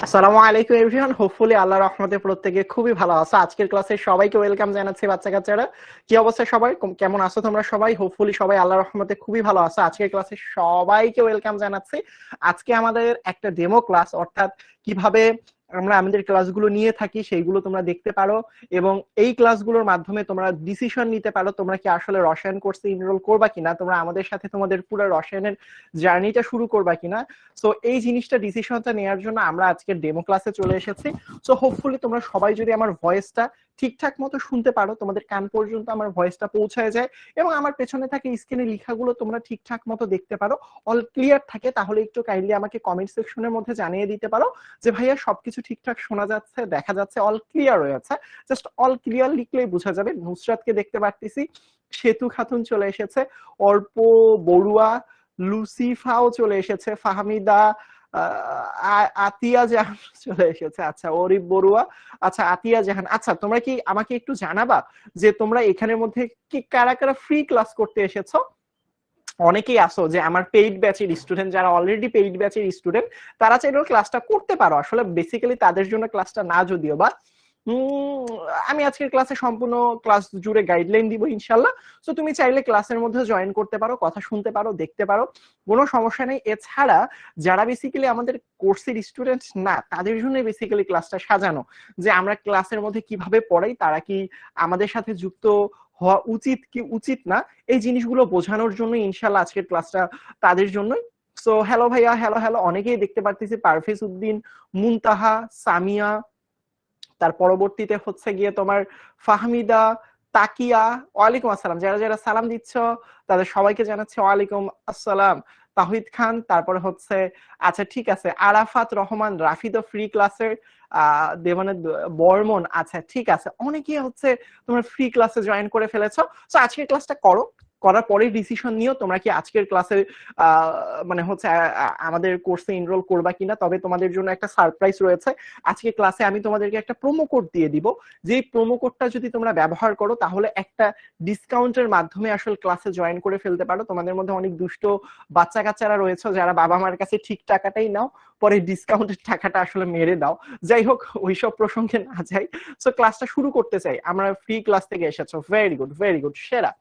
আসসালামু আলাইকুম everyone, hopefully আল্লাহর রহমতে প্রত্যেকে খুবই ভালো আছো। আজকের ক্লাসে সবাইকে ওয়েলকাম জানাচ্ছি। বাচ্চা কাচ্চারা কি অবস্থা সবাই, কেমন আছো তোমরা সবাই? হোপফুলি সবাই আল্লাহর রহমতে খুবই ভালো আছো। আজকের ক্লাসে সবাইকে ওয়েলকাম জানাচ্ছি। আজকে আমাদের একটা ডেমো ক্লাস, অর্থাৎ কিভাবে আমরা আমাদের ক্লাসগুলো নিয়ে থাকি সেইগুলো তোমরা দেখতে পারো, এবং এই ক্লাসগুলোর মাধ্যমে তোমরা ডিসিশন নিতে পারো তোমরা কি আসলে রসায়ন কোর্সে এনরোল করবা কিনা, তোমরা আমাদের সাথে তোমাদের পুরো রসায়নের জার্নিটা শুরু করবা কিনা। সো এই জিনিসটা ডিসিশনটা নেওয়ার জন্য আমরা আজকে ডেমো ক্লাসে চলে এসেছি। সো হোপফুলি তোমরা সবাই যদি আমার ভয়েসটা ঠিকঠাক মতো শুনতে পারো, তোমাদের কান পর্যন্ত আমার ভয়েসটা পৌঁছায় যায়, এবং আমার পেছনে থাকে স্ক্রিনে লেখাগুলো তোমরা ঠিকঠাক মতো দেখতে পারো, অল ক্লিয়ার থাকে, তাহলে একটু কাইন্ডলি আমাকে কমেন্ট সেকশনের মধ্যে জানিয়ে দিতে পারো যে ভাইয়া সবকিছু ঠিকঠাক শোনা যাচ্ছে, দেখা যাচ্ছে, অল ক্লিয়ার হয়েছে। জাস্ট অল ক্লিয়ার লিখলেই বোঝা যাবে। নুসরাতকে দেখতে পারতেছি, সেতু খাতুন চলে এসেছে, অর্প বড়ুয়া, লুসিফাও চলে এসেছে, ফাহমিদা, আতিয়া জাহান চলে এসেছে, আচ্ছা অরিফ বড়ুয়া, আচ্ছা আতিয়া জাহান। আচ্ছা তোমরা কি আমাকে একটু জানাবা যে তোমরা এখানের মধ্যে কি কারা কারা ফ্রি ক্লাস করতে এসেছো? অনেকেই আসো যে আমার পেইড ব্যাচের স্টুডেন্ট, যারা অলরেডি পেইড ব্যাচের স্টুডেন্ট তারা চাইলেও ক্লাসটা করতে পারো। আসলে বেসিক্যালি তাদের জন্য ক্লাসটা না, যদিও বা আমি আজকের ক্লাসে সম্পূর্ণ ক্লাস জুড়ে গাইডলাইন দিব ইনশাল্লাহ। তো তুমি চাইলে ক্লাসের মধ্যে জয়েন করতে পারো, কথা শুনতে পারো, দেখতে পারো, কোনো সমস্যা নেই। এছাড়া যারা বেসিক্যালি আমাদের কোর্সের স্টুডেন্ট না, তাদের জন্য বেসিক্যালি ক্লাসটা সাজানো, যে আমরা ক্লাসের মধ্যে কিভাবে পড়াই, তারা কি আমাদের সাথে যুক্ত হওয়া উচিত কি উচিত না, এই জিনিসগুলো বোঝানোর জন্য ইনশাল্লাহ আজকের ক্লাসটা তাদের জন্যই। সো হ্যালো ভাইয়া, হ্যালো হ্যালো, অনেকেই দেখতে পারতেছি, পারভেজ উদ্দিন, মুনতাহা, সামিয়া, তার পরবর্তীতে হচ্ছে গিয়ে তোমার ফাহমিদা, তাকিয়া, ওয়ালাইকুম আসসালাম। যারা যারা সালাম দিচ্ছ তাদের সবাইকে জানাচ্ছি ওয়ালাইকুম আসসালাম। তাহিদ খান, তারপরে হচ্ছে, আচ্ছা ঠিক আছে, আরাফাত রহমান, রাফিদ ফ্রি ক্লাসের দেবানের বর্মন, আচ্ছা ঠিক আছে, অনেকেই হচ্ছে তোমরা ফ্রি ক্লাসে জয়েন করে ফেলেছো। তো আজকের ক্লাসটা করো, করার পরে ডিসিশন নিও তোমরা কি আজকের ক্লাসে মানে হচ্ছে আমাদের কোর্সে এনরোল করবা কিনা। তবে তোমাদের জন্য একটা সারপ্রাইজ রয়েছে। আজকে ক্লাসে আমি তোমাদেরকে একটা প্রোমো কোড দিয়ে দিব, যে প্রোমো কোডটা যদি তোমরা ব্যবহার করো তাহলে একটা ডিসকাউন্টের মাধ্যমে আসলে ক্লাসে জয়েন করে ফেলতে পারো। তোমাদের মধ্যে অনেক দুষ্ট বাচ্চা কাচ্চারা রয়েছে যারা বাবা মার কাছে ঠিক টাকাটাই নাও, পরে ডিসকাউন্টের টাকাটা আসলে মেরে দাও। যাই হোক, ওইসব প্রসঙ্গে না যাই। সো ক্লাসটা শুরু করতে চাই, আমরা ফ্রি ক্লাস থেকে এসেছো, ভেরি গুড ভেরি গুড, সেরা,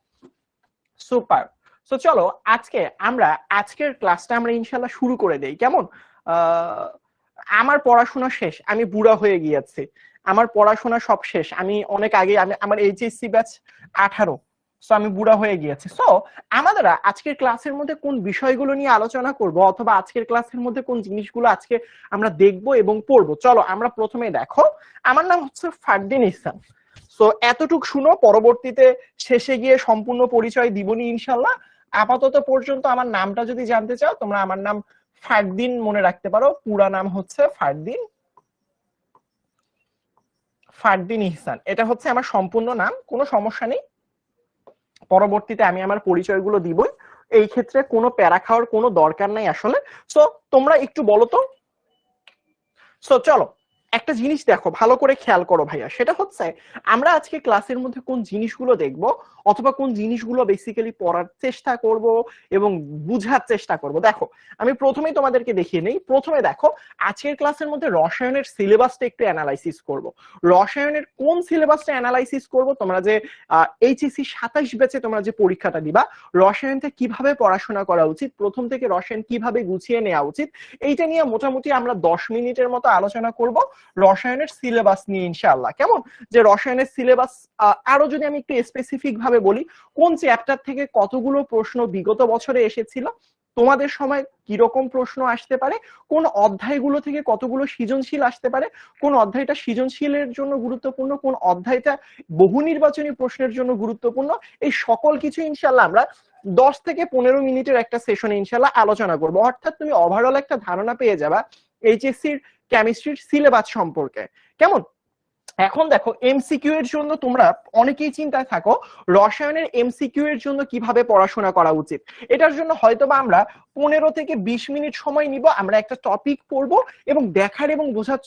সুপার। সো চলো আজকে আমরা আজকের ক্লাসটা আমরা ইনশাল্লাহ শুরু করে দেই, কেমন? আমার পড়াশোনা শেষ, আমি বুড়া হয়ে গিয়েছি, আমার পড়াশোনা সব শেষ, আমি অনেক আগে, আমি আমার এইচএসসি ব্যাচ 18, সো আমি বুড়া হয়ে গিয়েছি। সো আমাদের আজকের ক্লাসের মধ্যে কোন বিষয়গুলো নিয়ে আলোচনা করব, অথবা আজকের ক্লাসের মধ্যে কোন জিনিসগুলো আজকে আমরা দেখব এবং পড়বো, চলো আমরা প্রথমে দেখো। আমার নাম হচ্ছে ফারদিন ইহসান। সো এতটুক শুনো, পরবর্তীতে শেষে গিয়ে সম্পূর্ণ পরিচয় দিবনি ইনশাল্লাহ। আপাতত পর্যন্ত আমার নামটা যদি জানতে চাও তোমরা, আমার নাম ফারদিন মনে রাখতে পারো, পুরা নাম হচ্ছে ফারদিন, ফারদিন ইহসান, এটা হচ্ছে আমার সম্পূর্ণ নাম, কোনো সমস্যা নেই। পরবর্তীতে আমি আমার পরিচয়গুলো দিবই, এই ক্ষেত্রে কোনো প্যারা খাওয়ার কোনো দরকার নাই আসলে। সো তোমরা একটু বলো তো। সো চলো একটা জিনিস দেখো, ভালো করে খেয়াল করো ভাইয়া, সেটা হচ্ছে আমরা আজকে ক্লাসের মধ্যে কোন জিনিসগুলো দেখব, অথবা কোন জিনিসগুলো বেসিক্যালি পড়ার চেষ্টা করব এবং বুঝার চেষ্টা করব। দেখো আমি প্রথমেই তোমাদেরকে দেখিয়ে নেই। প্রথমে দেখো, আজকের ক্লাসের মধ্যে রসায়নের সিলেবাসটা একটু অ্যানালাইসিস করব। রসায়নের কোন সিলেবাসটা অ্যানালাইসিস করব, তোমরা যে এইচএসসি 27 ব্যাচে তোমরা যে পরীক্ষাটা দিবা, রসায়নটা কিভাবে পড়াশোনা করা উচিত, প্রথম থেকে রসায়ন কিভাবে গুছিয়ে নেওয়া উচিত, এইটা নিয়ে মোটামুটি আমরা 10 মিনিটের মতো আলোচনা করব রসায়নের সিলেবাস নিয়ে ইনশাআল্লাহ, কেমন? যে রসায়নের সিলেবাস, আরো যদি আমি একটু স্পেসিফিক ভাবে বলি, কোন চ্যাপ্টার থেকে কতগুলো প্রশ্ন বিগত বছরে এসেছিল, তোমাদের সময় কিরকম প্রশ্ন আসতে পারে, কোন অধ্যায়গুলো থেকে কতগুলো সৃজনশীল আসতে পারে, কোন অধ্যায়টা সৃজনশীলের জন্য গুরুত্বপূর্ণ, কোন অধ্যায়টা বহু নির্বাচনী প্রশ্নের জন্য গুরুত্বপূর্ণ, এই সকল কিছু ইনশাআল্লাহ আমরা 10 থেকে 15 মিনিটের একটা সেশনে ইনশাআল্লাহ আলোচনা করব। অর্থাৎ তুমি ওভারঅল একটা ধারণা পেয়ে যাবা এইচএসসির কেমিস্ট্রির সিলেবাস সম্পর্কে, কেমন? এখন দেখো, এমসিকিউ এর জন্য তোমরা অনেকেই চিন্তায় থাকো রসায়নের এমসিকিউ এর জন্য কিভাবে পড়াশোনা করা উচিত। এটার জন্য হয়তোবা আমরা 15 থেকে 20 মিনিট সময় নিব, আমরা একটা টপিক পড়বো এবং দেখার এবং বোঝার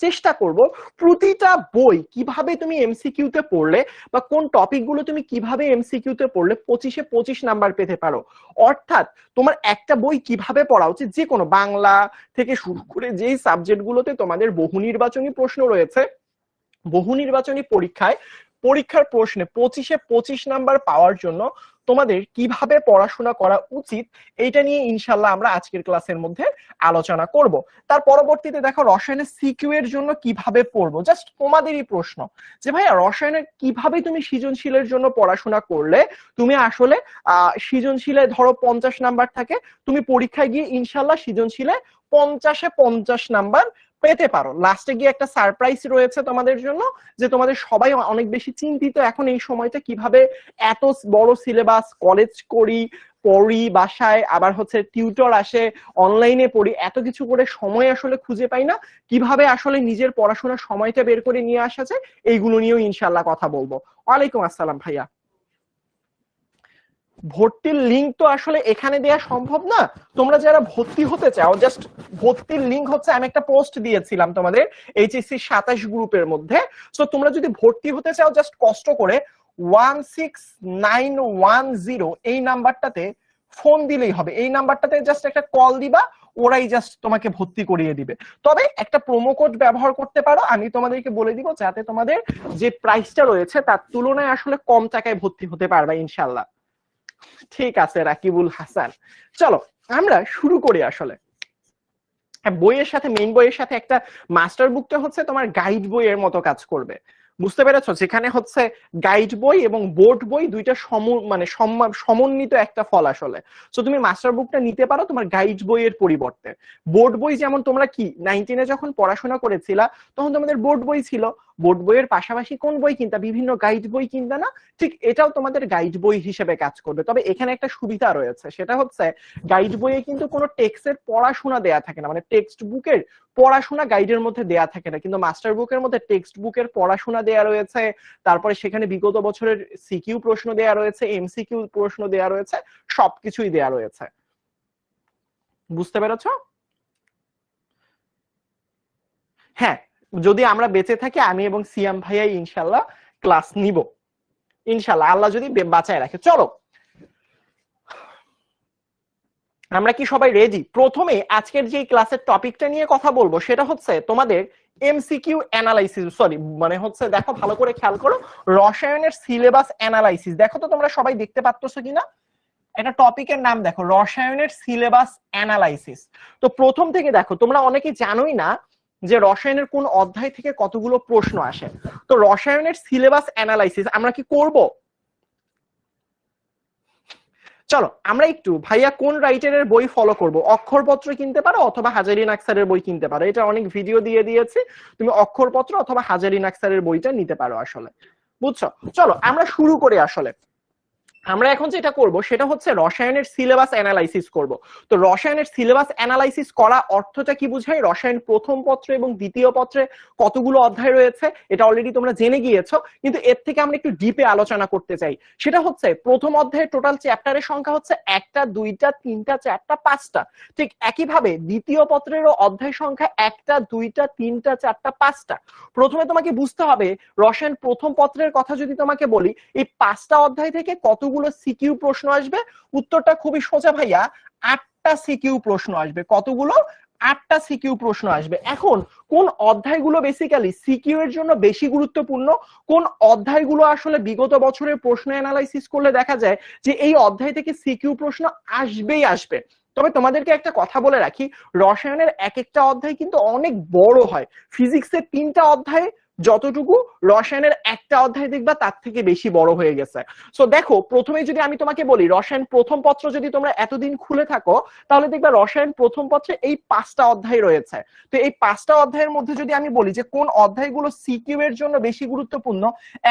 চেষ্টা করব প্রতিটা বই কিভাবে তুমি এমসিকিউ তে পড়লে বা কোন টপিকগুলো তুমি কিভাবে এমসিকিউ তে পড়লে 25-এ 25 নাম্বার পেতে পারো। অর্থাৎ তোমার একটা বই কিভাবে পড়া উচিত, যে কোনো বাংলা থেকে শুরু করে যেই সাবজেক্টগুলোতে তোমাদের বহু নির্বাচনী প্রশ্ন রয়েছে, বহু নির্বাচনী পরীক্ষার প্রশ্নে 25-এ 25 নাম্বার পাওয়ার জন্য তোমাদের কিভাবে পড়াশোনা করা উচিত, এটা নিয়ে ইনশাল্লাহ আমরা আজকের ক্লাসের মধ্যে আলোচনা করব। তার পরবর্তীতে দেখো রসায়নের সিকিউ এর জন্য কিভাবে পড়বো, জাস্ট তোমাদেরই প্রশ্ন যে ভাইয়া রসায়নের কিভাবে তুমি সৃজনশীলের জন্য পড়াশোনা করলে তুমি আসলে সৃজনশীলে ধরো 50 নাম্বার থাকে, তুমি পরীক্ষায় গিয়ে ইনশাল্লাহ সৃজনশীলে 50-এ 50 নাম্বার পেতে পারো। লাস্টে গিয়ে একটা সারপ্রাইজ রয়েছে তোমাদের জন্য, যে তোমাদের সবাই অনেক বেশি চিন্তিত এখন এই সময়টা কিভাবে এত বড় সিলেবাস, কলেজ করি, পড়ি বাসায়, আবার হচ্ছে টিউটর আসে, অনলাইনে পড়ি, এত কিছু করে সময় আসলে খুঁজে পাই না, কিভাবে আসলে নিজের পড়াশোনার সময়টা বের করে নিয়ে আসা যায়, এইগুলো নিয়েও ইনশাল্লাহ কথা বলবো। ওয়ালাইকুম আসসালাম ভাইয়া। ভর্তির লিঙ্ক তো আসলে এখানে দেওয়া সম্ভব না, তোমরা যারা ভর্তি হতে চাও জাস্ট ভর্তির লিঙ্ক হচ্ছে আমি একটা পোস্ট দিয়েছিলাম তোমাদের এইচএসসি 27 গ্রুপের মধ্যে। সো তোমরা যদি ভর্তি হতে চাও জাস্ট কষ্ট করে 16910 এই নাম্বারটাতে ফোন দিলেই হবে, এই নাম্বারটাতে জাস্ট একটা কল দিবা, ওরাই জাস্ট তোমাকে ভর্তি করিয়ে দিবে। তবে একটা প্রোমো কোড ব্যবহার করতে পারো, আমি তোমাদেরকে বলে দিব, যাতে তোমাদের যে প্রাইসটা রয়েছে তার তুলনায় আসলে কম টাকায় ভর্তি হতে পারবা ইনশাল্লাহ। ঠিক আছে রাকিবুল হাসান, চলো আমরা শুরু করি। আসলে বইয়ের সাথে, মেইন বইয়ের সাথে একটা মাস্টার বুকটা হচ্ছে তোমার গাইড বইয়ের মতো কাজ করবে, বুঝতে পেরেছো? যেখানে হচ্ছে গাইড বই এবং বোর্ড বই দুইটা সমন্বিত একটা ফল আসলে। সো তুমি মাস্টার বুকটা নিতে পারো তোমার গাইড বইয়ের পরিবর্তে। বোর্ড বই যেমন তোমরা কি 19-এ যখন পড়াশোনা করেছিলা তখন তোমাদের বোর্ড বই ছিল, বোর্ড বইয়ের পাশাপাশি কোন বই কিনতা, বিভিন্ন গাইড বই কিনতা না, ঠিক এটাও তোমাদের গাইড বই হিসেবে কাজ করবে। তবে এখানে একটা সুবিধা রয়েছে, সেটা হচ্ছে গাইড বইয়ে কিন্তু কোনো টেক্সটের পড়াশোনা দেয়া থাকে না, মানে টেক্সট বুকের পড়াশোনা গাইডের মধ্যে দেয়া থাকে না, কিন্তু মাস্টার বুকের মধ্যে টেক্সট বুকের পড়াশোনা দেয়া রয়েছে, তারপরে সেখানে বিগত বছরের সিকিউ প্রশ্ন দেয়া রয়েছে, এমসিকিউ প্রশ্ন দেয়া রয়েছে, সবকিছুই দেয়া রয়েছে। বুঝতে পেরেছো? হ্যাঁ, যদি আমরা বেঁচে থাকি আমি এবং সিয়াম ভাইয়া ইনশাল্লাহ ক্লাস নিব, ইনশাল্লাহ আল্লাহ যদি বাঁচায় রাখে। চলো আমরা কি সবাই রেডি? প্রথমে আজকের যে ক্লাসের টপিকটা নিয়ে কথা বলবো সেটা হচ্ছে তোমাদের এমসিকিউ অ্যানালাইসিস, সরি মানে হচ্ছে দেখো ভালো করে খেয়াল করো, রসায়নের সিলেবাস অ্যানালাইসিস। দেখো তো তোমরা সবাই দেখতে পাচ্ছ কিনা, একটা টপিকের নাম দেখো রসায়নের সিলেবাস অ্যানালাইসিস। তো প্রথম থেকে দেখো, তোমরা অনেকে জানোই না যে রসায়নের কোন অধ্যায় থেকে কতগুলো প্রশ্ন আসে। তো রসায়নের সিলেবাস অ্যানালাইসিস আমরা কি করব? চলো আমরা একটু ভাইয়া কোন রাইটারের বই ফলো করব, অক্ষরপত্র কিনতে পারো অথবা হাজারী নাকসারের বই কিনতে পারো, এটা অনেক ভিডিও দিয়ে দিয়েছি, তুমি অক্ষরপত্র অথবা হাজারী নাকসারের বইটা নিতে পারো আসলে, বুঝছো? চলো আমরা শুরু করি। আসলে আমরা এখন যেটা করব সেটা হচ্ছে রসায়নের সিলেবাস অ্যানালাইসিস করব। তো রসায়নের সিলেবাস অ্যানালাইসিস করা অর্থটা কি বোঝায়, রসায়ন প্রথম পত্র এবং দ্বিতীয় পত্রে কতগুলো অধ্যায় রয়েছে এটা অলরেডি তোমরা জেনে গিয়েছো, কিন্তু এর থেকে আমরা একটু ডিপে আলোচনা করতে চাই। সেটা হচ্ছে প্রথম অধ্যায়ের টোটাল চ্যাপ্টারের সংখ্যা হচ্ছে 1টা 2টা 3টা 4টা 5টা, ঠিক একইভাবে দ্বিতীয় পত্রেরও অধ্যায় সংখ্যা 1টা 2টা 3টা 4টা 5টা। প্রথমে তোমাকে বুঝতে হবে রসায়ন প্রথম পত্রের কথা যদি তোমাকে বলি, এই 5টা অধ্যায় থেকে কতগুলো সিকিউ প্রশ্ন আসবে, উত্তরটা খুবই সোজা ভাইয়া, 8টা সিকিউ প্রশ্ন আসবে। কতগুলো? 8টা সিকিউ প্রশ্ন আসবে। এখন কোন অধ্যায়গুলো বেসিক্যালি সিকিউ এর জন্য বেশি গুরুত্বপূর্ণ, কোন অধ্যায়গুলো আসলে বিগত বছরের প্রশ্ন অ্যানালাইসিস করলে দেখা যায় যে এই অধ্যায় থেকে সিকিউ প্রশ্ন আসবেই আসবে। তবে তোমাদেরকে একটা কথা বলে রাখি, রসায়নের এক একটা অধ্যায় কিন্তু অনেক বড় হয়, ফিজিক্সের 3টা অধ্যায় যতটুকু, রসায়নের একটা অধ্যায় দেখবা তার থেকে বেশি বড় হয়ে গেছে। সো দেখো প্রথমে যদি আমি তোমাকে বলি রসায়ন প্রথম পত্র যদি তোমরা এতদিন খুলে থাকো তাহলে দেখবা রসায়ন প্রথম পত্রে এই 5টা অধ্যায় রয়েছে। তো এই 5টা অধ্যায়ের মধ্যে যদি আমি বলি যে কোন অধ্যায়গুলো সিকিউ এর জন্য বেশি গুরুত্বপূর্ণ,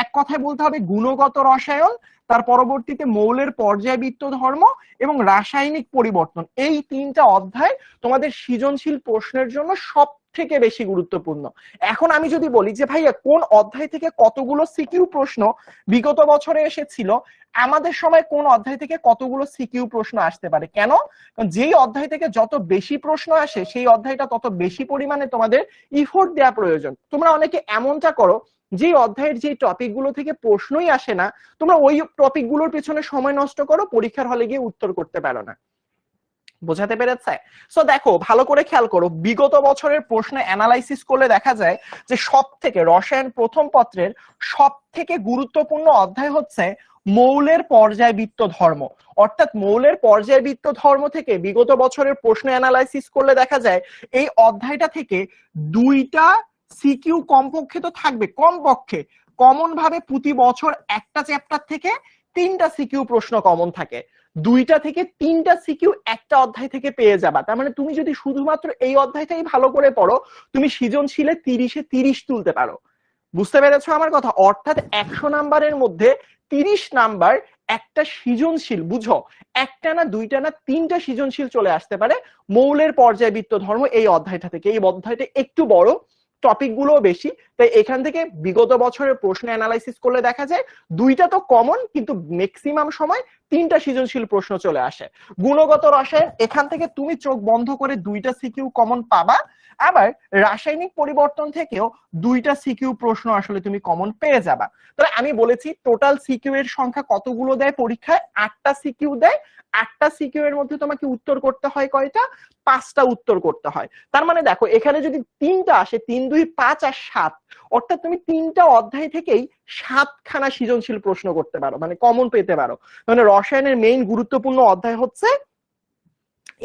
এক কথায় বলতে হবে গুণগত রসায়ন, তার পরবর্তীতে মৌলের পর্যায়বৃত্ত ধর্ম এবং রাসায়নিক পরিবর্তন, এই 3টা অধ্যায় তোমাদের সৃজনশীল প্রশ্নের জন্য সব থেকে বেশি গুরুত্বপূর্ণ। এখন আমি যদি বলি যে ভাইয়া কোন অধ্যায় থেকে কতগুলো সিকিউ প্রশ্ন বিগত বছরে এসেছিল, আমাদের সময় কোন অধ্যায় থেকে কতগুলো সিকিউ প্রশ্ন আসতে পারে, কেন? যেই অধ্যায় থেকে যত বেশি প্রশ্ন আসে সেই অধ্যায়টা তত বেশি পরিমাণে তোমাদের ইফোর্ট দেওয়া প্রয়োজন। তোমরা অনেকে এমনটা করো যে অধ্যায়ের যে টপিকগুলো থেকে প্রশ্নই আসে না, তোমরা ওই টপিকগুলোর পেছনে সময় নষ্ট করো, পরীক্ষার হলে গিয়ে উত্তর করতে পারো না। বোঝাতে পেরেছে? সো দেখো ভালো করে খেয়াল করো, বিগত বছরের প্রশ্ন অ্যানালাইসিস করলে দেখা যায় যে সব থেকে রসায়ন প্রথম পত্রের সব থেকে গুরুত্বপূর্ণ অধ্যায় হচ্ছে মৌলের পর্যায়বৃত্ত ধর্ম। অর্থাৎ মৌলের পর্যায়বৃত্ত ধর্ম থেকে বিগত বছরের প্রশ্ন অ্যানালাইসিস করলে দেখা যায় এই অধ্যায়টা থেকে দুইটা সিকিউ কমপক্ষে তো থাকবে, কমপক্ষে কমন ভাবে প্রতি বছর একটা চ্যাপ্টার থেকে 3টা সিকিউ প্রশ্ন কমন থাকে। 2টা থেকে 3টা সিকিউ একটা অধ্যায় থেকে পেয়ে যাবা। তার মানে তুমি যদি শুধুমাত্র এই অধ্যায়টাই ভালো করে পড়ো, তুমি সৃজনশীলে 30-এ 30 তুলতে পারো। বুঝতে পেরেছো আমার কথা? অর্থাৎ 100 নাম্বারের মধ্যে 30 নাম্বার একটা সৃজনশীল, বুঝো, একটা না দুইটা না 3টা সৃজনশীল চলে আসতে পারে মৌলের পর্যায়বৃত্ত ধর্ম এই অধ্যায়টা থেকে। এই অধ্যায়টা একটু বড়, টপিক গুলো বেশি, তাই এখান থেকে বিগত বছরের প্রশ্ন অ্যানালাইসিস করলে দেখা যায় 2টা তো কমন, কিন্তু ম্যাক্সিমাম সময় 3টা সৃজনশীল প্রশ্ন চলে আসে। গুণগত রসায়ন, এখান থেকে তুমি চোখ বন্ধ করে 2টা সিকিউ কমন পাবা। আবার রাসায়নিক পরিবর্তন থেকেও 2টা সিকিউ প্রশ্ন আসলে তুমি কমন পেয়ে যাবা। তাহলে আমি বলেছি টোটাল সিকিউ এর সংখ্যা কতগুলো দেয় পরীক্ষায়? 8টা সিকিউ দেয়। 8টা সিকিউ এর মধ্যে তোমাকে উত্তর করতে হয় কয়টা? 5টা উত্তর করতে হয়। তার মানে দেখো এখানে যদি 3টা আসে, 3, 2, 5 আর 7, অর্থাৎ তুমি 3টা অধ্যায় থেকেই 7খানা সৃজনশীল প্রশ্ন করতে পারো, মানে কমন পেতে পারো। মানে রসায়নের মেইন গুরুত্বপূর্ণ অধ্যায় হচ্ছে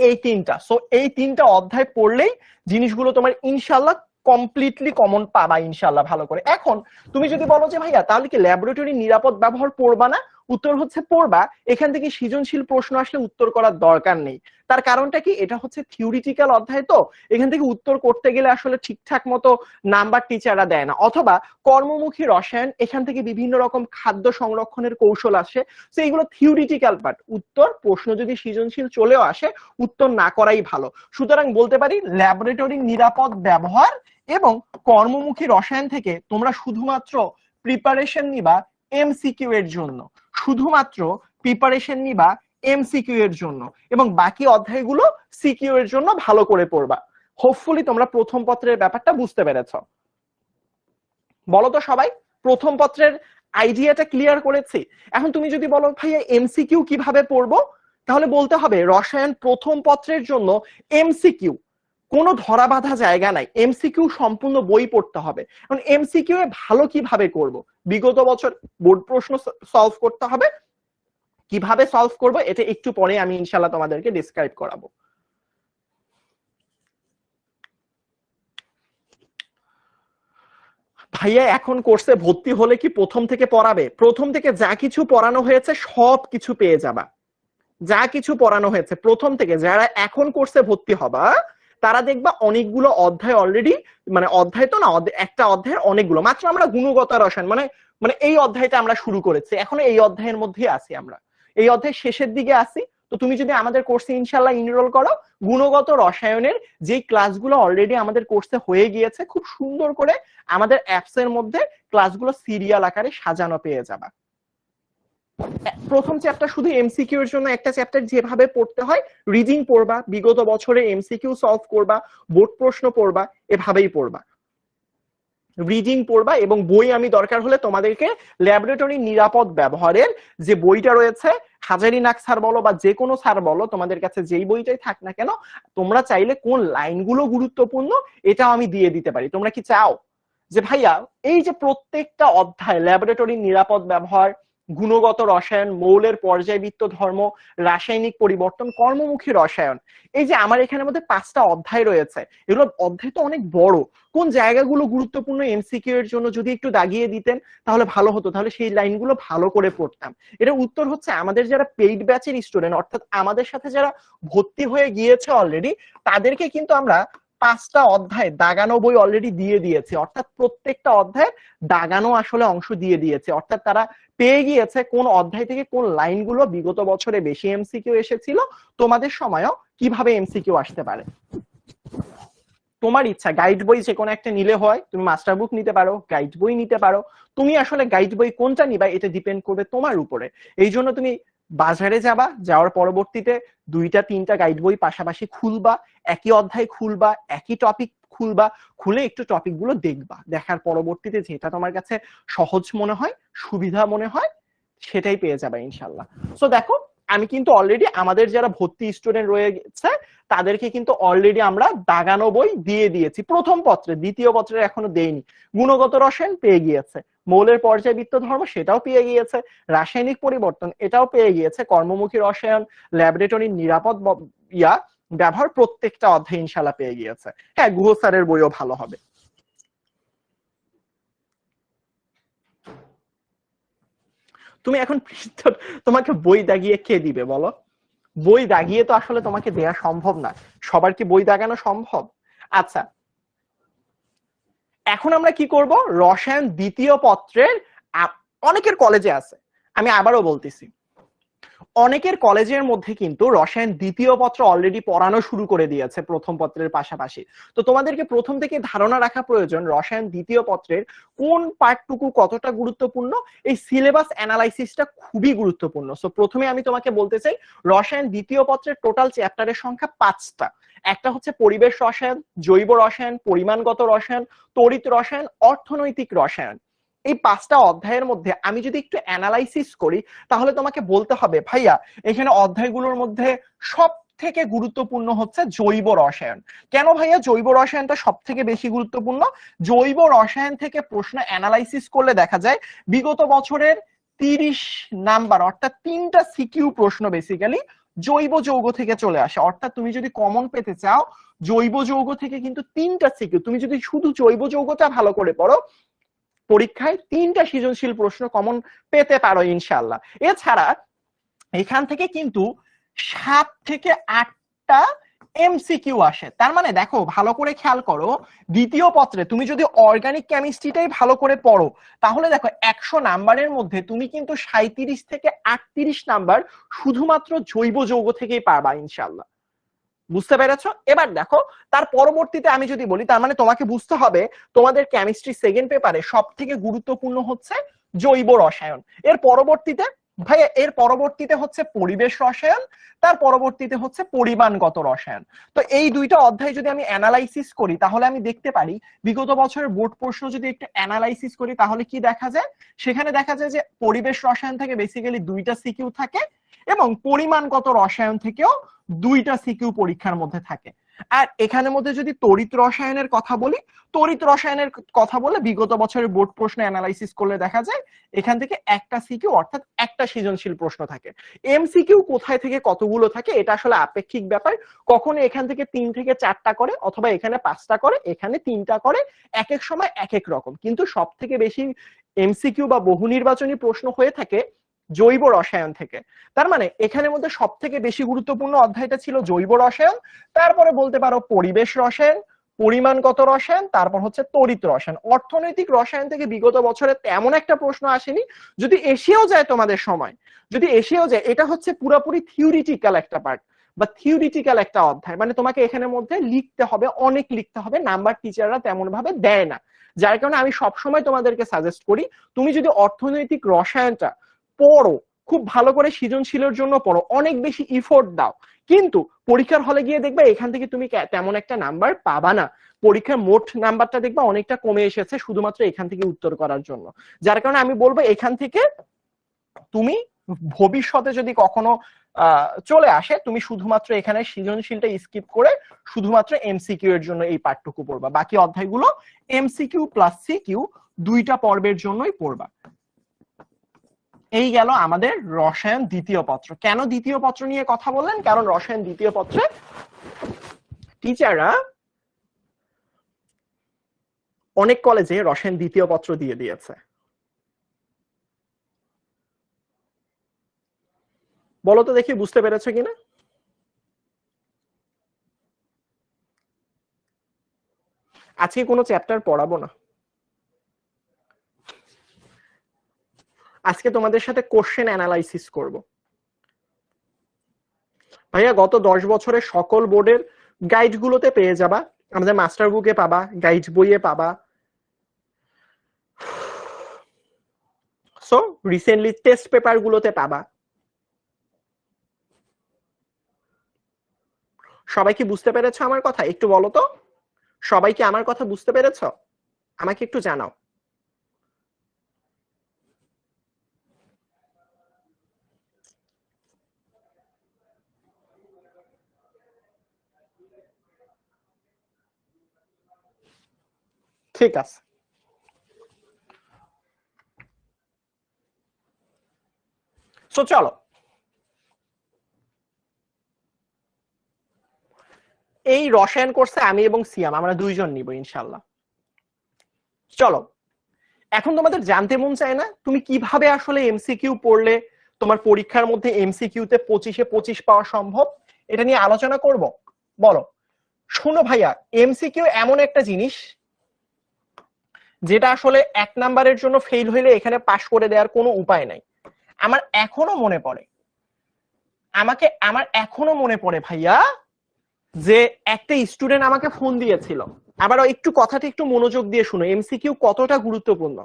এই 3টা। সো এই 3টা অধ্যায় পড়লেই জিনিসগুলো তোমার ইনশাআল্লাহ কমপ্লিটলি কমন পাবা ইনশাআল্লাহ ভালো করে। এখন তুমি যদি বলো যে ভাইয়া তাহলে কি ল্যাবরেটরি নিরাপদ ব্যবহার পড়বা না? উত্তর হচ্ছে পড়বা। এখান থেকে সৃজনশীল প্রশ্ন আসলে উত্তর করার দরকার নেই। তার কারণটা কি? এটা হচ্ছে থিওরিটিক্যাল অধ্যায়, তো এখান থেকে উত্তর করতে গেলে আসলে ঠিকঠাক মতো নাম্বার টিচাররা দেয় না। অথবা কর্মমুখী রসায়ন, এখান থেকে বিভিন্ন রকম খাদ্য সংরক্ষণের কৌশল আসে, তো এগুলো থিওরিটিক্যাল পার্ট। উত্তর প্রশ্ন যদি সৃজনশীল চলেও আসে, উত্তর না করাই ভালো। সুতরাং বলতে পারি ল্যাবরেটরি নিরাপদ ব্যবহার এবং কর্মমুখী রসায়ন থেকে তোমরা শুধুমাত্র প্রিপারেশন নিবা এমসিকিউ এর জন্য, শুধুমাত্র প্রিপারেশন নিবা এমসিকিউ এর জন্য, এবং বাকি অধ্যায়গুলো সিকিউ এর জন্য ভালো করে পড়বা। হোপফুলি তোমরা প্রথম পত্রের ব্যাপারটা বুঝতে পেরেছো। বলো তো সবাই, প্রথম পত্রের আইডিয়াটা ক্লিয়ার করেছি? এখন তুমি যদি বলো ভাইয়া এমসিকিউ কিভাবে পড়বো, তাহলে বলতে হবে রসায়ন প্রথম পত্রের জন্য এমসিকিউ কোনো ধরা বাঁধা জায়গা নাই, এমসিকিউ সম্পূর্ণ বই পড়তে হবে। এখন এমসিকিউ এ ভালো কিভাবে করব? বিগত বছর বোর্ড প্রশ্ন সলভ করতে হবে। কিভাবে সলভ করব এটা একটু পরে আমি ইনশাআল্লাহ তোমাদেরকে ডিসক্রাইব করাবো। ভাইয়া এখন কোর্সে ভর্তি হলে কি প্রথম থেকে পড়াবে? প্রথম থেকে যা কিছু পড়ানো হয়েছে সব কিছু পেয়ে যাবা। যা কিছু পড়ানো হয়েছে প্রথম থেকে, যারা এখন কোর্সে ভর্তি হবা তারা দেখবা অনেকগুলো অধ্যায় অলরেডি, মানে অধ্যায় তো না, একটা অধ্যায়ের অনেকগুলো, মাত্র আমরা গুণগত রসায়ন মানে মানে এই অধ্যায়টা আমরা শুরু করেছি, এখনো এই অধ্যায়ের মধ্যেই আছি, আমরা এই অধ্যায়ের শেষের দিকে আছি। তো তুমি যদি আমাদের কোর্সে ইনশাআল্লাহ এনরোল করো, গুণগত রসায়নের যে ক্লাসগুলো অলরেডি আমাদের কোর্সে হয়ে গিয়েছে, খুব সুন্দর করে আমাদের অ্যাপস এর মধ্যে ক্লাসগুলো সিরিয়াল আকারে সাজানো পেয়ে যাবা। প্রথম চ্যাপ্টার শুধু এমসিকিউ এর জন্য একটা চ্যাপ্টার যেভাবে পড়তে হয়, রিডিং পড়বা, বিগত বছরে এমসিকিউ সলভ করবা, বোর্ড প্রশ্ন পড়বা, এভাবেই পড়বা। রিডিং পড়বা এবং বই আমি দরকার হলে তোমাদেরকে ল্যাবরেটরি নিরাপদ ব্যবহারের যে বইটা রয়েছে, হাজারি নাক স্যার বলো বা যে কোনো স্যার বলো, তোমাদের কাছে যেই বইটাই থাক না কেন, তোমরা চাইলে কোন লাইনগুলো গুরুত্বপূর্ণ এটাও আমি দিয়ে দিতে পারি। তোমরা কি চাও যে ভাইয়া এই যে প্রত্যেকটা অধ্যায় ল্যাবরেটরি নিরাপদ ব্যবহার, গুণগত রসায়ন, মৌলের পর্যায়বৃত্ত ধর্ম, রাসায়নিক পরিবর্তন, কর্মমুখী রসায়ন, এই যে আমার এখানের মধ্যে 5টা অধ্যায় রয়েছে, এগুলো অধ্যায় তো অনেক বড়, কোন জায়গাগুলো গুরুত্বপূর্ণ এমসিকিউ এর জন্য যদি একটু দাগিয়ে দিতেন তাহলে ভালো হতো, তাহলে সেই লাইনগুলো ভালো করে পড়তাম। এটার উত্তর হচ্ছে আমাদের যারা পেইড ব্যাচের স্টুডেন্ট, অর্থাৎ আমাদের সাথে যারা ভর্তি হয়ে গিয়েছে অলরেডি, তাদেরকে কিন্তু আমরা 5টা অধ্যায় দাগানো বই অলরেডি দিয়ে দিয়েছে, অর্থাৎ প্রত্যেকটা অধ্যায় দাগানো আসলে অংশ দিয়ে দিয়েছে, অর্থাৎ তারা পেয়ে গিয়েছে কোন অধ্যায় থেকে কোন লাইনগুলো বিগত বছরে বেশি এমসিকিউ এসেছিল, তোমাদের সময়ও কিভাবে এমসিকিউ আসতে পারে। তোমার ইচ্ছা, গাইড বই যে কোনো একটা নিলে হয়, তুমি মাস্টার বুক নিতে পারো, গাইড বই নিতে পারো, তুমি আসলে গাইড বই কোনটা নিবা এটা ডিপেন্ড করবে তোমার উপরে। এই জন্য তুমি বাজারে যাবা, যাওয়ার পরবর্তীতে 2-3টা গাইড বই পাশাপাশি খুলবা, একই অধ্যায় খুলবা, একই টপিক খুলবা, খুলে একটু টপিক গুলো দেখবা, দেখার পরবর্তীতে যেটা তোমার কাছে সহজ মনে হয়, সুবিধা মনে হয়, সেটাই পেয়ে যাবে ইনশাল্লাহ। সো দেখো, আমি কিন্তু অলরেডি আমাদের যারা ভর্তি স্টুডেন্ট রয়ে গেছে তাদেরকে কিন্তু অলরেডি আমরা দাগানো বই দিয়ে দিয়েছি প্রথম পত্রে, দ্বিতীয় পত্রে এখনো দেইনি। গুণগত রসায়ন পেয়ে গিয়েছে, মৌলের পর্যায়বৃত্ত ধর্ম সেটাও পেয়ে গিয়েছে, রাসায়নিক পরিবর্তন এটাও পেয়ে গিয়েছে, কর্মমুখী রসায়ন, ল্যাবরেটরির নিরাপদ ব্যবহার প্রত্যেকটা অধ্যায় ইনশাল্লাহ পেয়ে গিয়েছে। হ্যাঁ, গুহ স্যারের বইও ভালো হবে। তুমি এখন তোমাকে বই দাগিয়ে কে দিবে বলো? বই দাগিয়ে তো আসলে তোমাকে দেয়া সম্ভব না, সবার কি বই দাগানো সম্ভব? আচ্ছা, এখন আমরা কি করব, রসায়ন দ্বিতীয় পত্রের অনেকের কলেজে আছে, আমি আবারও বলতেছি, অনেকের কলেজের মধ্যে কিন্তু রসায়ন দ্বিতীয় পত্র অলরেডি পড়ানো শুরু করে দিয়েছে প্রথম পত্রের পাশাপাশি। তো তোমাদেরকে প্রথম থেকে ধারণা রাখা প্রয়োজন রসায়ন দ্বিতীয় পত্রের কোন পার্টটুকু কতটা গুরুত্বপূর্ণ, এই সিলেবাস অ্যানালাইসিসটা খুবই গুরুত্বপূর্ণ। সো প্রথমে আমি তোমাকে বলতে চাই, রসায়ন দ্বিতীয় পত্রের টোটাল চ্যাপ্টারের সংখ্যা 5টা। একটা হচ্ছে পরিবেশ রসায়ন, জৈব রসায়ন, পরিমাণগত রসায়ন, তড়িৎ রসায়ন, অর্থনৈতিক রসায়ন। এই 5টা অধ্যায়ের মধ্যে আমি যদি একটু অ্যানালাইসিস করি, তাহলে তোমাকে বলতে হবে ভাইয়া এখানে অধ্যায়গুলোর মধ্যে সব থেকে গুরুত্বপূর্ণ হচ্ছে জৈব রসায়ন। কেন ভাইয়া জৈব রসায়নটা সব থেকে বেশি গুরুত্বপূর্ণ? জৈব রসায়ন থেকে প্রশ্ন অ্যানালাইসিস করলে দেখা যায় বিগত বছরের 30 নাম্বার অর্থাৎ 3টা সিকিউ প্রশ্ন বেসিক্যালি জৈব যৌগ থেকে চলে আসে। অর্থাৎ তুমি যদি কমন পেতে চাও জৈব যৌগ থেকে কিন্তু 3টা সিকিউ, তুমি যদি শুধু জৈব যৌগটা ভালো করে পড়ো পরীক্ষায় 3টা সৃজনশীল প্রশ্ন কমন পেতে পারো ইনশাআল্লাহ। এছাড়া এখান থেকে কিন্তু 7 থেকে 8টা এমসিকিউ আসে। তার মানে দেখো ভালো করে খেয়াল করো, দ্বিতীয় পত্রে তুমি যদি অর্গানিক কেমিস্ট্রিটাই ভালো করে পড়ো তাহলে দেখো 100 নাম্বারের মধ্যে তুমি কিন্তু 37 থেকে 38 নাম্বার শুধুমাত্র জৈব যৌগ থেকেই পাবা ইনশাআল্লাহ। বুঝতে পেরেছো? এবার দেখো তার পরবর্তীতে আমি যদি বলি, তার মানে তোমাকে বুঝতে হবে তোমাদের কেমিস্ট্রি সেকেন্ড পেপারে সব থেকে গুরুত্বপূর্ণ হচ্ছে জৈব রসায়ন। এর পরবর্তীতে ভাইয়া এর পরবর্তীতে হচ্ছে পরিবেশ রসায়ন, তার পরবর্তীতে হচ্ছে পরিমাণগত রসায়ন। তো এই দুইটা অধ্যায় যদি আমি অ্যানালাইসিস করি তাহলে আমি দেখতে পারি বিগত বছরের বোর্ড প্রশ্ন যদি একটু অ্যানালাইসিস করি তাহলে কি দেখা যায়, সেখানে দেখা যায় যে পরিবেশ রসায়ন থেকে বেসিক্যালি 2টা সিকিউ থাকে এবং পরিমাণগত রসায়ন থেকেও 2টা সিকিউ পরীক্ষার মধ্যে থাকে। আর এখানের মধ্যে যদি তড়িৎ রসায়নের কথা বলি, তড়িৎ রসায়নের কথা বলে বিগত বছরের বোর্ড প্রশ্ন অ্যানালাইসিস করলে দেখা যায় এখান থেকে একটা সিকিউ অর্থাৎ একটা সৃজনশীল প্রশ্ন থাকে। এমসিকিউ কোথায় থেকে কতগুলো থাকে এটা আসলে আপেক্ষিক ব্যাপার, কখনো এখান থেকে 3 থেকে 4টা করে অথবা এখানে 5টা করে এখানে 3টা করে, এক এক সময় এক এক রকম, কিন্তু সব থেকে বেশি এমসিকিউ বা বহু নির্বাচনী প্রশ্ন হয়ে থাকে জৈব রসায়ন থেকে। তার মানে এখানের মধ্যে সব থেকে বেশি গুরুত্বপূর্ণ অধ্যায়টা ছিল জৈব রসায়ন, তারপরে বলতে পারো পরিবেশ রসায়ন, পরিমাণগত রসায়ন, তারপর হচ্ছে তড়িৎ রসায়ন। অর্থনৈতিক রসায়ন থেকে বিগত বছরে তেমন একটা প্রশ্ন আসেনি, যদি এসেও যায় তোমাদের সময়, যদি এসেও যায় এটা হচ্ছে পুরোপুরি থিওরিটিক্যাল একটা পার্ট বা থিওরিটিক্যাল একটা অধ্যায়, মানে তোমাকে এখানের মধ্যে লিখতে হবে, অনেক লিখতে হবে, নাম্বার টিচাররা তেমন ভাবে দেয় না। যার কারণে আমি সবসময় তোমাদেরকে সাজেস্ট করি তুমি যদি অর্থনৈতিক রসায়নটা পড়ো, খুব ভালো করে সৃজনশীলের জন্য পড়ো, অনেক বেশি ইফোর্ট দাও, কিন্তু পরীক্ষার হলে গিয়ে দেখবে এখান থেকে তুমি তেমন একটা নাম্বার পাবা না, পরীক্ষার মোট নাম্বারটা দেখবা অনেকটা কমে এসেছে শুধুমাত্র এখান থেকে উত্তর করার জন্য। যার কারণে আমি বলবো এখান থেকে তুমি ভবিষ্যতে যদি কখনো চলে আসে তুমি শুধুমাত্র এখানে সৃজনশীলটা স্কিপ করে শুধুমাত্র এমসিকিউ এর জন্য এই পাঠটুকু পড়বা, বাকি অধ্যায়গুলো এমসিকিউ প্লাস সিকিউ 2টা পর্বের জন্যই পড়বা। এই গেল আমাদের রসায়ন দ্বিতীয় পত্র। কেন দ্বিতীয় পত্র নিয়ে কথা বললেন? কারণ রসায়ন দ্বিতীয় পত্রে টিচাররা অনেক কলেজে রসায়ন দ্বিতীয় পত্র দিয়ে দিয়েছে। বলো তো দেখি বুঝতে পেরেছো কিনা? আজকে কোনো চ্যাপ্টার পড়াবো না, আজকে তোমাদের সাথে কোশ্চেন অ্যানালাইসিস করব। ভাইয়া গত 10 বছরের সকল বোর্ডের গাইডগুলোতে পেয়ে যাবা আমাদের মাস্টার বুকে পাবা, গাইড বইয়ে পাবা। সো রিসেন্টলি টেস্ট পেপার গুলোতে পাবা। সবাই কি বুঝতে পেরেছো আমার কথা? একটু বলো তো, সবাই কি আমার কথা বুঝতে পেরেছো? আমাকে একটু জানাও। ঠিক আছে, সো চলো এই রসায়ন কোর্সে আমি এবং সিয়াম আমরা দুইজন নিব ইনশাল্লাহ। চলো, এখন তোমাদের জানতে মন চায় না তুমি কিভাবে আসলে এমসিকিউ পড়লে তোমার পরীক্ষার মধ্যে এমসিকিউ তে 25-এ 25 পাওয়া সম্ভব? এটা নিয়ে আলোচনা করব। বলো। শোনো ভাইয়া, এমসিকিউ এমন একটা জিনিস যেটা আসলে 1 নাম্বারের জন্য ফেল হইলে এখানে পাশ করে দেওয়ার কোনো উপায় নাই। আমার এখনো মনে পড়ে, আমার এখনো মনে পড়ে ভাইয়া, যে একটা স্টুডেন্ট আমাকে ফোন দিয়েছিল। আবার একটু কথাটা একটু মনোযোগ দিয়ে শুনো, এমসিকিউ কতটা গুরুত্বপূর্ণ।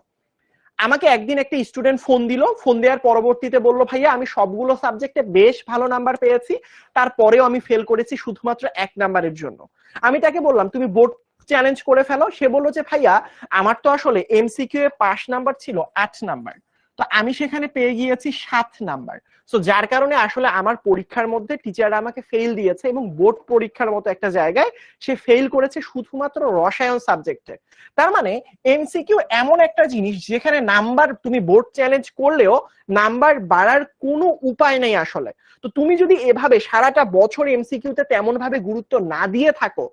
আমাকে একদিন একটা স্টুডেন্ট ফোন দিল, ফোন দেওয়ার পরবর্তীতে বললো ভাইয়া আমি সবগুলো সাবজেক্টে বেশ ভালো নাম্বার পেয়েছি, তারপরেও আমি ফেল করেছি শুধুমাত্র 1 নাম্বারের জন্য। আমি তাকে বললাম তুমি বোর্ড চ্যালেঞ্জ করে ফেলো। সে বললো যে ভাইয়া আমার তো আসলে এমসিকিউ এ পাস নাম্বার ছিল 8 নাম্বার, তো আমি সেখানে পেয়ে গিয়েছি 7 নাম্বার। সো যার কারণে আসলে আমার পরীক্ষার মধ্যে টিচাররা আমাকে ফেল দিয়েছে, এবং বোর্ড পরীক্ষার মতো একটা জায়গায় সে ফেল করেছে শুধুমাত্র রসায়ন সাবজেক্টে। তার মানে এমসিকিউ এমন একটা জিনিস যেখানে নাম্বার তুমি বোর্ড চ্যালেঞ্জ করলেও নাম্বার বাড়ার কোনো উপায় নেই আসলে। তো তুমি যদি এভাবে সারাটা বছর এমসিকিউতে তেমন ভাবে গুরুত্ব না দিয়ে থাকো,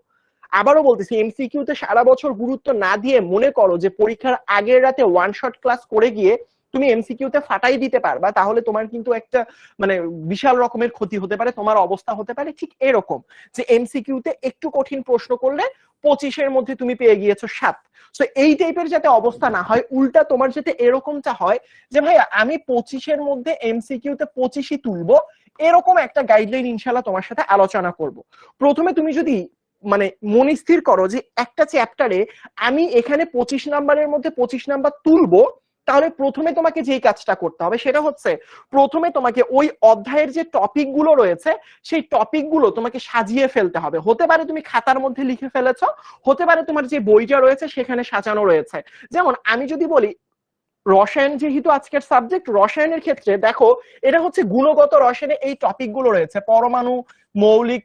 আবারও বলতেছি এমসিকিউতে সারা বছর গুরুত্ব না দিয়ে মনে করো যে পরীক্ষার আগের রাতে ওয়ান শট ক্লাস করে গিয়ে তুমি এমসিকিউতে ফাটাই দিতে পারবা, তাহলে তোমার কিন্তু একটা মানে বিশাল রকমের ক্ষতি হতে পারে। তোমার অবস্থা হতে পারে ঠিক এরকম, যে এমসিকিউতে একটু কঠিন প্রশ্ন করলে 25-এর মধ্যে তুমি পেয়ে গিয়েছো 7। সো এই টাইপের যাতে অবস্থা না হয়, উল্টা তোমার যাতে এরকমটা হয় যে ভাইয়া আমি 25-এর মধ্যে এমসিকিউতে 25ই তুলবো, এরকম একটা গাইডলাইন ইনশাল্লাহ তোমার সাথে আলোচনা করব। প্রথমে তুমি যদি মানে মনস্থির করো যে একটা চ্যাপ্টারে আমি এখানে 25 নাম্বারের মধ্যে 25 নাম্বার তুলবো, তাহলে প্রথমে তোমাকে যেই কাজটা করতে হবে সেটা হচ্ছে প্রথমে তোমাকে ওই অধ্যায়ের যে টপিক গুলো রয়েছে সেই টপিক গুলো তোমাকে সাজিয়ে ফেলতে হবে। হতে পারে তুমি খাতার মধ্যে লিখে ফেলেছো, হতে পারে তোমার যে বইটা রয়েছে সেখানে সাজানো রয়েছে। যেমন আমি যদি বলি রসায়ন যেহেতু আজকের সাবজেক্ট, রসায়নের ক্ষেত্রে দেখো এটা হচ্ছে গুণগত রসায়নে এই টপিক গুলো রয়েছে, পরমাণু, মৌলিক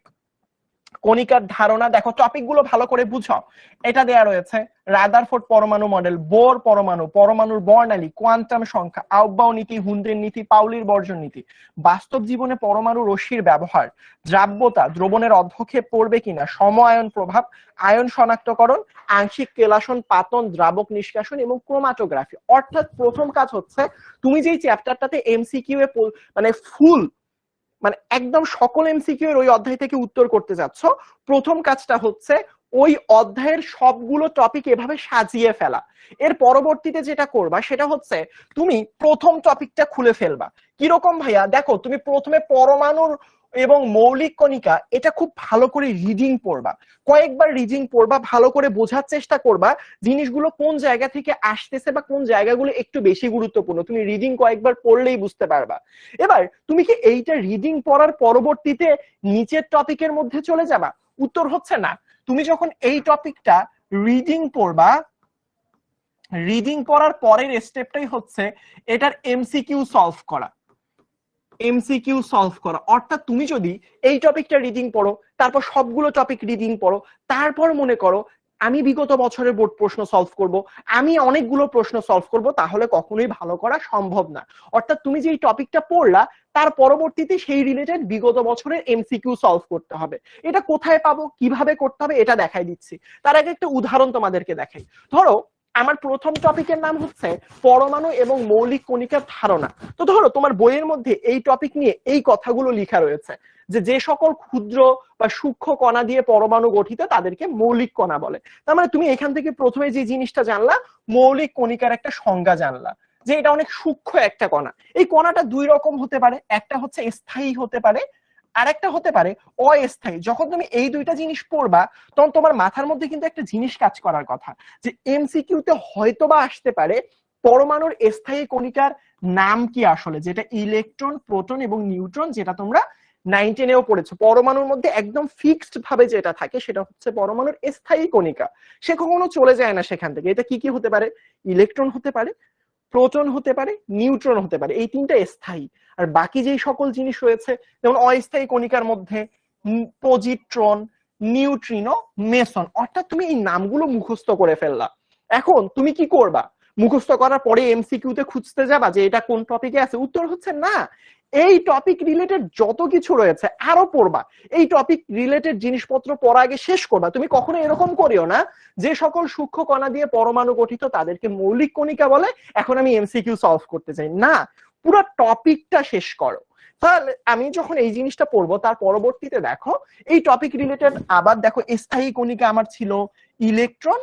কণিকার ধারণা। দেখো টপিক গুলো ভালো করে বুঝো। এটা দেয়া রয়েছে রাদারফোর্ড পরমাণু মডেল, বোর পরমাণু, পরমাণুর বর্ণালী, কোয়ান্টাম সংখ্যা, আউবাউ নীতি, হুন্ডের নীতি, পাউলির বর্জন নীতি, বাস্তব জীবনে পরমাণু রশ্মির ব্যবহার, দ্রাব্যতা, দ্রবণের অধঃক্ষেপ পড়বে কিনা, সমআয়ন প্রভাব, আয়ন শনাক্তকরণ, আংশিক কেলাসন, পাতন, দ্রাবক নিষ্কাশন এবং ক্রোমাটোগ্রাফি। অর্থাৎ প্রথম কাজ হচ্ছে তুমি যেই চ্যাপ্টারটাতে এমসিকিউ এ মানে ফুল মানে একদম সকল এমসিকিউ এর ওই অধ্যায় থেকে উত্তর করতে যাচ্ছ, প্রথম কাজটা হচ্ছে ওই অধ্যায়ের সবগুলো টপিক এভাবে সাজিয়ে ফেলা। এর পরবর্তীতে যেটা করবা সেটা হচ্ছে তুমি প্রথম টপিকটা খুলে ফেলবা। কিরকম ভাইয়া? দেখো তুমি প্রথমে পরমাণুর এবং মৌলিক কণিকা এটা খুব ভালো করে রিডিং পড়বা, কয়েকবার রিডিং পড়বা, ভালো করে বোঝার চেষ্টা করবা জিনিসগুলো কোন জায়গা থেকে আসতেছে বা কোন জায়গাগুলো একটু বেশি গুরুত্বপূর্ণ। তুমি রিডিং কয়েকবার পড়লেই বুঝতে পারবা। এবার তুমি কি এইটা রিডিং পড়ার পরবর্তীতে নিচের টপিকের মধ্যে চলে যাবা? উত্তর হচ্ছে না। তুমি যখন এই টপিকটা রিডিং পড়বা, রিডিং পড়ার পরের স্টেপটাই হচ্ছে এটার এমসিকিউ সলভ করা। এমসিকিউ সলভ করা অর্থাৎ তুমি যদি এই টপিকটা রিডিং পড়ো, তারপর সবগুলো টপিক রিডিং পড়ো, তারপর মনে করো আমি বিগত বছরের বোর্ড প্রশ্ন সলভ করব, আমি অনেকগুলো প্রশ্ন সলভ করব, তাহলে কখনোই ভালো করা সম্ভব না। অর্থাৎ তুমি যে টপিকটা পড়লা তার পরবর্তীতে সেই রিলেটেড বিগত বছরের এমসিকিউ সলভ করতে হবে। এটা কোথায় পাবো, কিভাবে করতে হবে এটা দেখাই দিচ্ছি। তার আগে একটা উদাহরণ তোমাদেরকে দেখাই। ধরো আমার প্রথম টপিকের নাম হচ্ছে পরমাণু এবং মৌলিক কণিকার ধারণা। তো ধরো তোমার বইয়ের মধ্যে এই টপিক নিয়ে এই কথাগুলো লেখা রয়েছে যে যে সকল ক্ষুদ্র বা সূক্ষ্ম কণা দিয়ে পরমাণু গঠিত তাদেরকে মৌলিক কণা বলে। তার মানে তুমি এখান থেকে প্রথমে যে জিনিসটা জানলা, মৌলিক কণিকার একটা সংজ্ঞা জানলা যে এটা অনেক সূক্ষ্ম একটা কণা। এই কণাটা দুই রকম হতে পারে, একটা হচ্ছে স্থায়ী হতে পারে, আরেকটা হতে পারে অস্থায়ী। যখন তুমি এই দুইটা জিনিস পড়বা তখন তোমার মাথার মধ্যে কিন্তু একটা জিনিস কাজ করার কথা, যে এমসিকিউতে হয়তোবা আসতে পারে পরমাণুর স্থায়ী কণিকার নাম কি আসলে, যেটা ইলেকট্রন, প্রোটন এবং নিউট্রন, যেটা তোমরা 9-10-এও পড়েছো। পরমাণুর মধ্যে একদম ফিক্সড ভাবে যেটা থাকে সেটা হচ্ছে পরমাণুর স্থায়ী কণিকা, সে কখনো চলে যায় না সেখান থেকে। এটা কি কি হতে পারে? ইলেকট্রন হতে পারে, প্রোটন হতে পারে, নিউট্রন হতে পারে, এই তিনটা স্থায়ী। আর বাকি যেই সকল জিনিস রয়েছে, যেমন অস্থায়ী কণিকার মধ্যে পজিট্রন, নিউট্রিনো, মেসন, অর্থাৎ তুমি এই নামগুলো মুখস্থ করে ফেললা। এখন তুমি কি করবা? মুখস্থ করার পরে এমসিকিউতে খুঁজতে যাবা যে এটা কোন টপিকে আছে? উত্তর হচ্ছে না, এই টপিক রিলেটেড যত কিছু রয়েছে আরো পড়বা, এই টপিক রিলেটেড জিনিসপত্র পড়া আগে শেষ করবা। তুমি কখনো এরকম করিও না যে সকল সূক্ষ্ম কণা দিয়ে পরমাণু গঠিত তাদেরকে মৌলিক কণিকা বলে, এখন আমি এমসিকিউ সলভ করতে চাই না, পুরো টপিকটা শেষ করো। তাহলে আমি যখন এই জিনিসটা পড়বো তার পরবর্তীতে দেখো এই টপিক রিলেটেড আবার দেখো স্থায়ী কণিকা আমার ছিল ইলেকট্রন,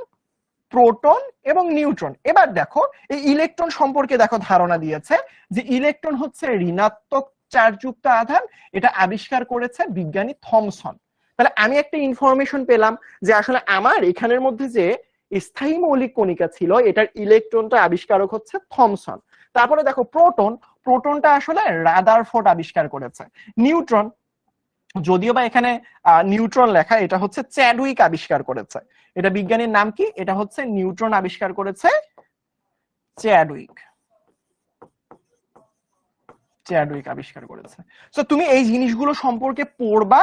প্রোটন এবং নিউট্রন। এবার দেখো এই ইলেকট্রন সম্পর্কে দেখো ধারণা দিয়েছে যে ইলেকট্রন হচ্ছে ঋণাত্মক চার্জযুক্ত আধান, এটা আবিষ্কার করেছে বিজ্ঞানী থমসন। তাহলে আমি একটা ইনফরমেশন পেলাম যে আসলে আমার এখানের মধ্যে যে স্থায়ী মৌলিক কণিকা ছিল এটার ইলেকট্রনটা আবিষ্কারক হচ্ছে থমসন। তারপরে দেখো প্রোটন, প্রোটনটা আসলে রাদারফোর্ড আবিষ্কার করেছে। নিউট্রন, যদিও বা এখানে নিউট্রন লেখা, এটা হচ্ছে চ্যাডউইক আবিষ্কার করেছে। এটা বিজ্ঞানীর নাম কি? এটা হচ্ছে নিউট্রন আবিষ্কার করেছে চ্যাডউইক, চ্যাডউইক আবিষ্কার করেছে। সো তুমি এই জিনিসগুলো সম্পর্কে পড়বা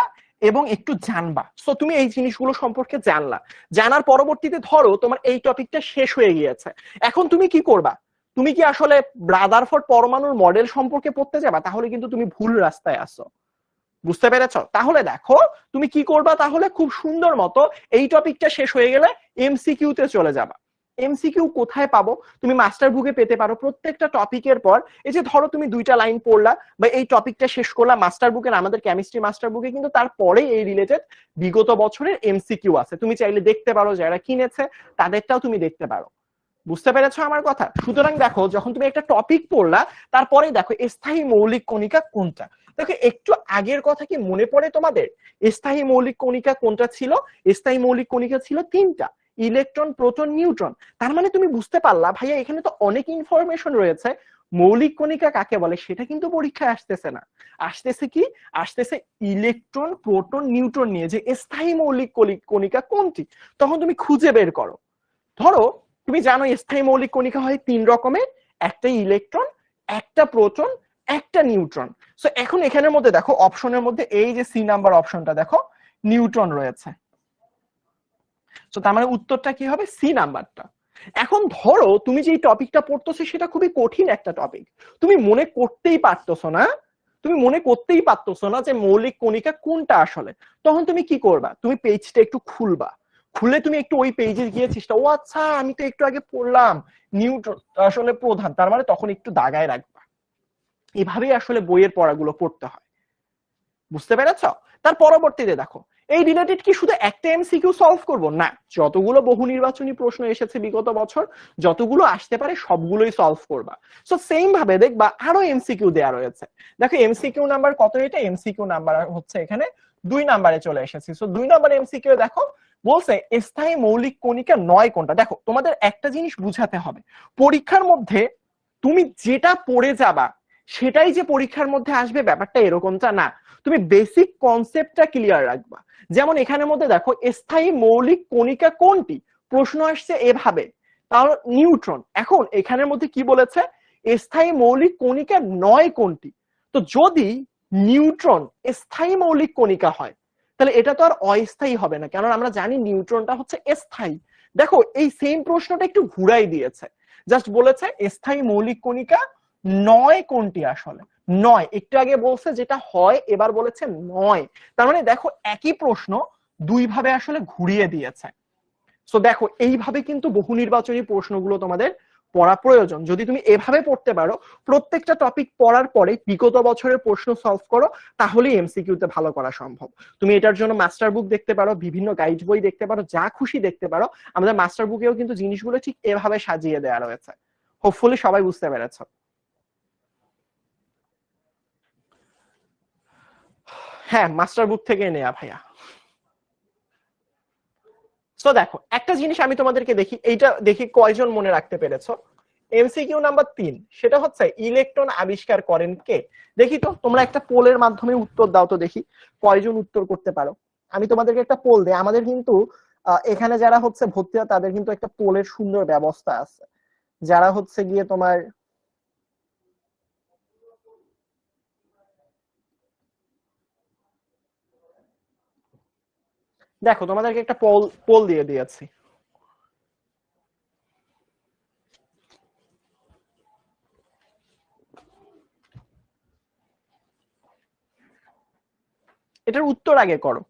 এবং একটু জানবা। সো তুমি এই জিনিসগুলো সম্পর্কে জানলা, জানার পরবর্তীতে ধরো তোমার এই টপিকটা শেষ হয়ে গিয়েছে, এখন তুমি কি করবা? তুমি কি আসলে রাদারফোর্ড পরমাণুর মডেল সম্পর্কে পড়তে যাবা? তাহলে কিন্তু তুমি ভুল রাস্তায় আসো। বুঝতে পেরেছো? তাহলে দেখো তুমি কি করবা, তাহলে খুব সুন্দর মতো এই টপিকটা শেষ হয়ে গেলে এমসিকিউ তে চলে যাবা। এমসিকিউ কোথায় পাবো? তুমি মাস্টার বুকে পেতে পারো প্রত্যেকটা টপিকের পর। এই যে ধরো তুমি 2টা লাইন পড়লা বা এই টপিকটা শেষ করলা মাস্টার বুকের, আমাদের কেমিস্ট্রি মাস্টার বুকে কিন্তু তারপরে এই রিলেটেড বিগত বছরের এমসিকিউ আছে, তুমি চাইলে দেখতে পারো, যারা কিনেছে তাদেরটাও তুমি দেখতে পারো। বুঝতে পেরেছো আমার কথা? সুতরাং দেখো যখন তুমি একটা টপিক পড়লা তারপরে দেখো স্থায়ী মৌলিক কণিকা কোনটা। দেখো একটু আগের কথা কি মনে পড়ে তোমাদের? স্থায়ী মৌলিক কণিকা কোনটা ছিল? স্থায়ী মৌলিক কণিকা ছিল 3টা, ইলেকট্রন, প্রোটন, নিউট্রন। তার মানে তুমি বুঝতে পারলা ভাইয়া এখানে তো অনেক ইনফরমেশন রয়েছে। মৌলিক কণিকা কাকে বলে সেটা কিন্তু পরীক্ষায় আসতেছে না, আসতেছে কি? আসতেছে ইলেকট্রন, প্রোটন, নিউট্রন নিয়ে, যে স্থায়ী মৌলিক কণিকা কোনটি। তখন তুমি খুঁজে বের করো। ধরো তুমি জানো স্থায়ী মৌলিক কণিকা হয় 3 রকমের, একটা ইলেকট্রন, একটা প্রোটন, একটা নিউট্রন। সো এখন এখানের মধ্যে দেখো অপশনের মধ্যে এই যে সি নাম্বার অপশনটা দেখো নিউট্রন রয়েছে। সো তার মানে উত্তরটা কি হবে? সি নাম্বারটা। এখন ধরো তুমি যে টপিকটা পড়তেছো সেটা খুবই কঠিন একটা টপিক, তুমি মনে করতেই পারতেছো না, তুমি মনে করতেই পারতেছো না যে মৌলিক কণিকা কোনটা আসলে। তখন তুমি কি করবা? তুমি পেজটা একটু খুলবা, খুলে তুমি একটু ওই পেজে গিয়ে চেষ্টা, ও আচ্ছা আমি তো একটু আগে পড়লাম নিউট্রন আসলে প্রধান, তার মানে তখন একটু দাগায় রাখবা। এভাবেই আসলে বইয়ের পড়াগুলো পড়তে হয়। বুঝতে পেরেছ? তার পরবর্তীতে দেখো এই রিলেটেড কি শুধু একটা এমসিকিউ সলভ করব না, যতগুলো বহু নির্বাচনী প্রশ্ন এসেছে বিগত বছর, যতগুলো আসতে পারে সবগুলোই সলভ করবা। সো সেম ভাবে দেখবা আরো এমসিকিউ দেয়া রয়েছে। দেখো এমসিকিউ নাম্বার কত? এটা এমসিকিউ নাম্বার হচ্ছে এখানে 2 নাম্বারে চলে এসেছি। সো 2 নাম্বার এমসিকিউ দেখো বলছে স্থায়ী মৌলিক কণিকা 9 কোনটা। দেখো তোমাদের একটা জিনিস বুঝাতে হবে, পরীক্ষার মধ্যে তুমি যেটা পড়ে যাবা সেটাই যে পরীক্ষার মধ্যে আসবে ব্যাপারটা এরকমটা না, তুমি বেসিক কনসেপ্টটা ক্লিয়ার রাখবা। যেমন এখানের মধ্যে দেখো স্থায়ী মৌলিক কণিকা কোনটি, প্রশ্ন আসছে এভাবে, তাহলে নিউট্রন। এখন এখানের মধ্যে কি বলেছে? স্থায়ী মৌলিক কণিকা 9 কোনটি। তো যদি নিউট্রন স্থায়ী মৌলিক কণিকা হয় তাহলে এটা তো আর অস্থায়ী হবে না, কারণ আমরা জানি নিউট্রনটা হচ্ছে স্থায়ী। দেখো এই সেম প্রশ্নটা একটু ঘুরাই দিয়েছে, জাস্ট বলেছে স্থায়ী মৌলিক কণিকা 9 কোনটি আসলে। 9 একটু আগে বলছে যেটা হয়, এবার বলেছে 9। তার মানে দেখো একই প্রশ্ন 2 ভাবে আসলে ঘুরিয়ে দিয়েছে। সো দেখো এইভাবে কিন্তু বহু নির্বাচনী প্রশ্নগুলো তোমাদের পড়া প্রয়োজন। যদি তুমি এভাবে পড়তে পারো, প্রত্যেকটা টপিক পড়ার পরে বিগত বছরের প্রশ্ন সলভ করো, তাহলেই এমসিকিউতে ভালো করা সম্ভব। তুমি এটার জন্য মাস্টার বুক দেখতে পারো, বিভিন্ন গাইড বই দেখতে পারো, যা খুশি দেখতে পারো। আমাদের মাস্টার বুকেও কিন্তু জিনিসগুলো ঠিক এভাবে সাজিয়ে দেওয়া রয়েছে। হোপফুলি সবাই বুঝতে পেরেছো। হ্যাঁ মাস্টার বুক থেকে নেয়া ভাইয়া। তো দেখো একটা জিনিস আমি তোমাদেরকে দেখি, এইটা দেখি কয়জন মনে রাখতে পেরেছো। এমসিকিউ নাম্বার 3, সেটা হচ্ছে ইলেকট্রন আবিষ্কার করেন কে। দেখি তো তোমরা একটা পোলের মাধ্যমে উত্তর দাও তো দেখি কয়জন উত্তর করতে পারো। আমি তোমাদেরকে একটা পোল দেই, আমাদের কিন্তু এখানে যারা হচ্ছে ভর্তি হয় তাদের কিন্তু একটা পোলের সুন্দর ব্যবস্থা আছে, যারা হচ্ছে গিয়ে তোমার দেখো তোমাদেরকে একটা পোল পোল দিয়ে দিয়েছি। এটার উত্তর আগে করো।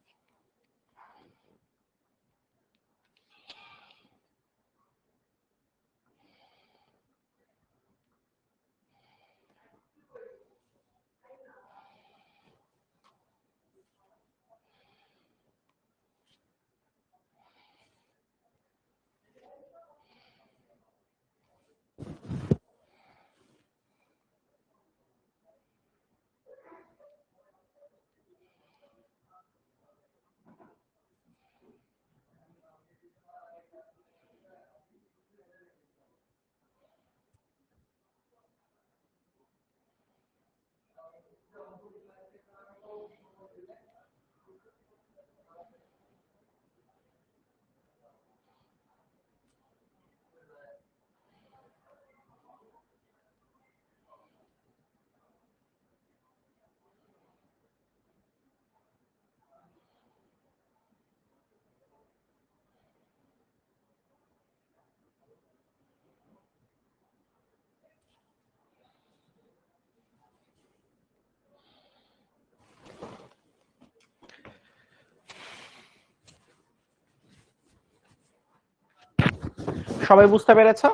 সবাই বুঝতে পেরেছো?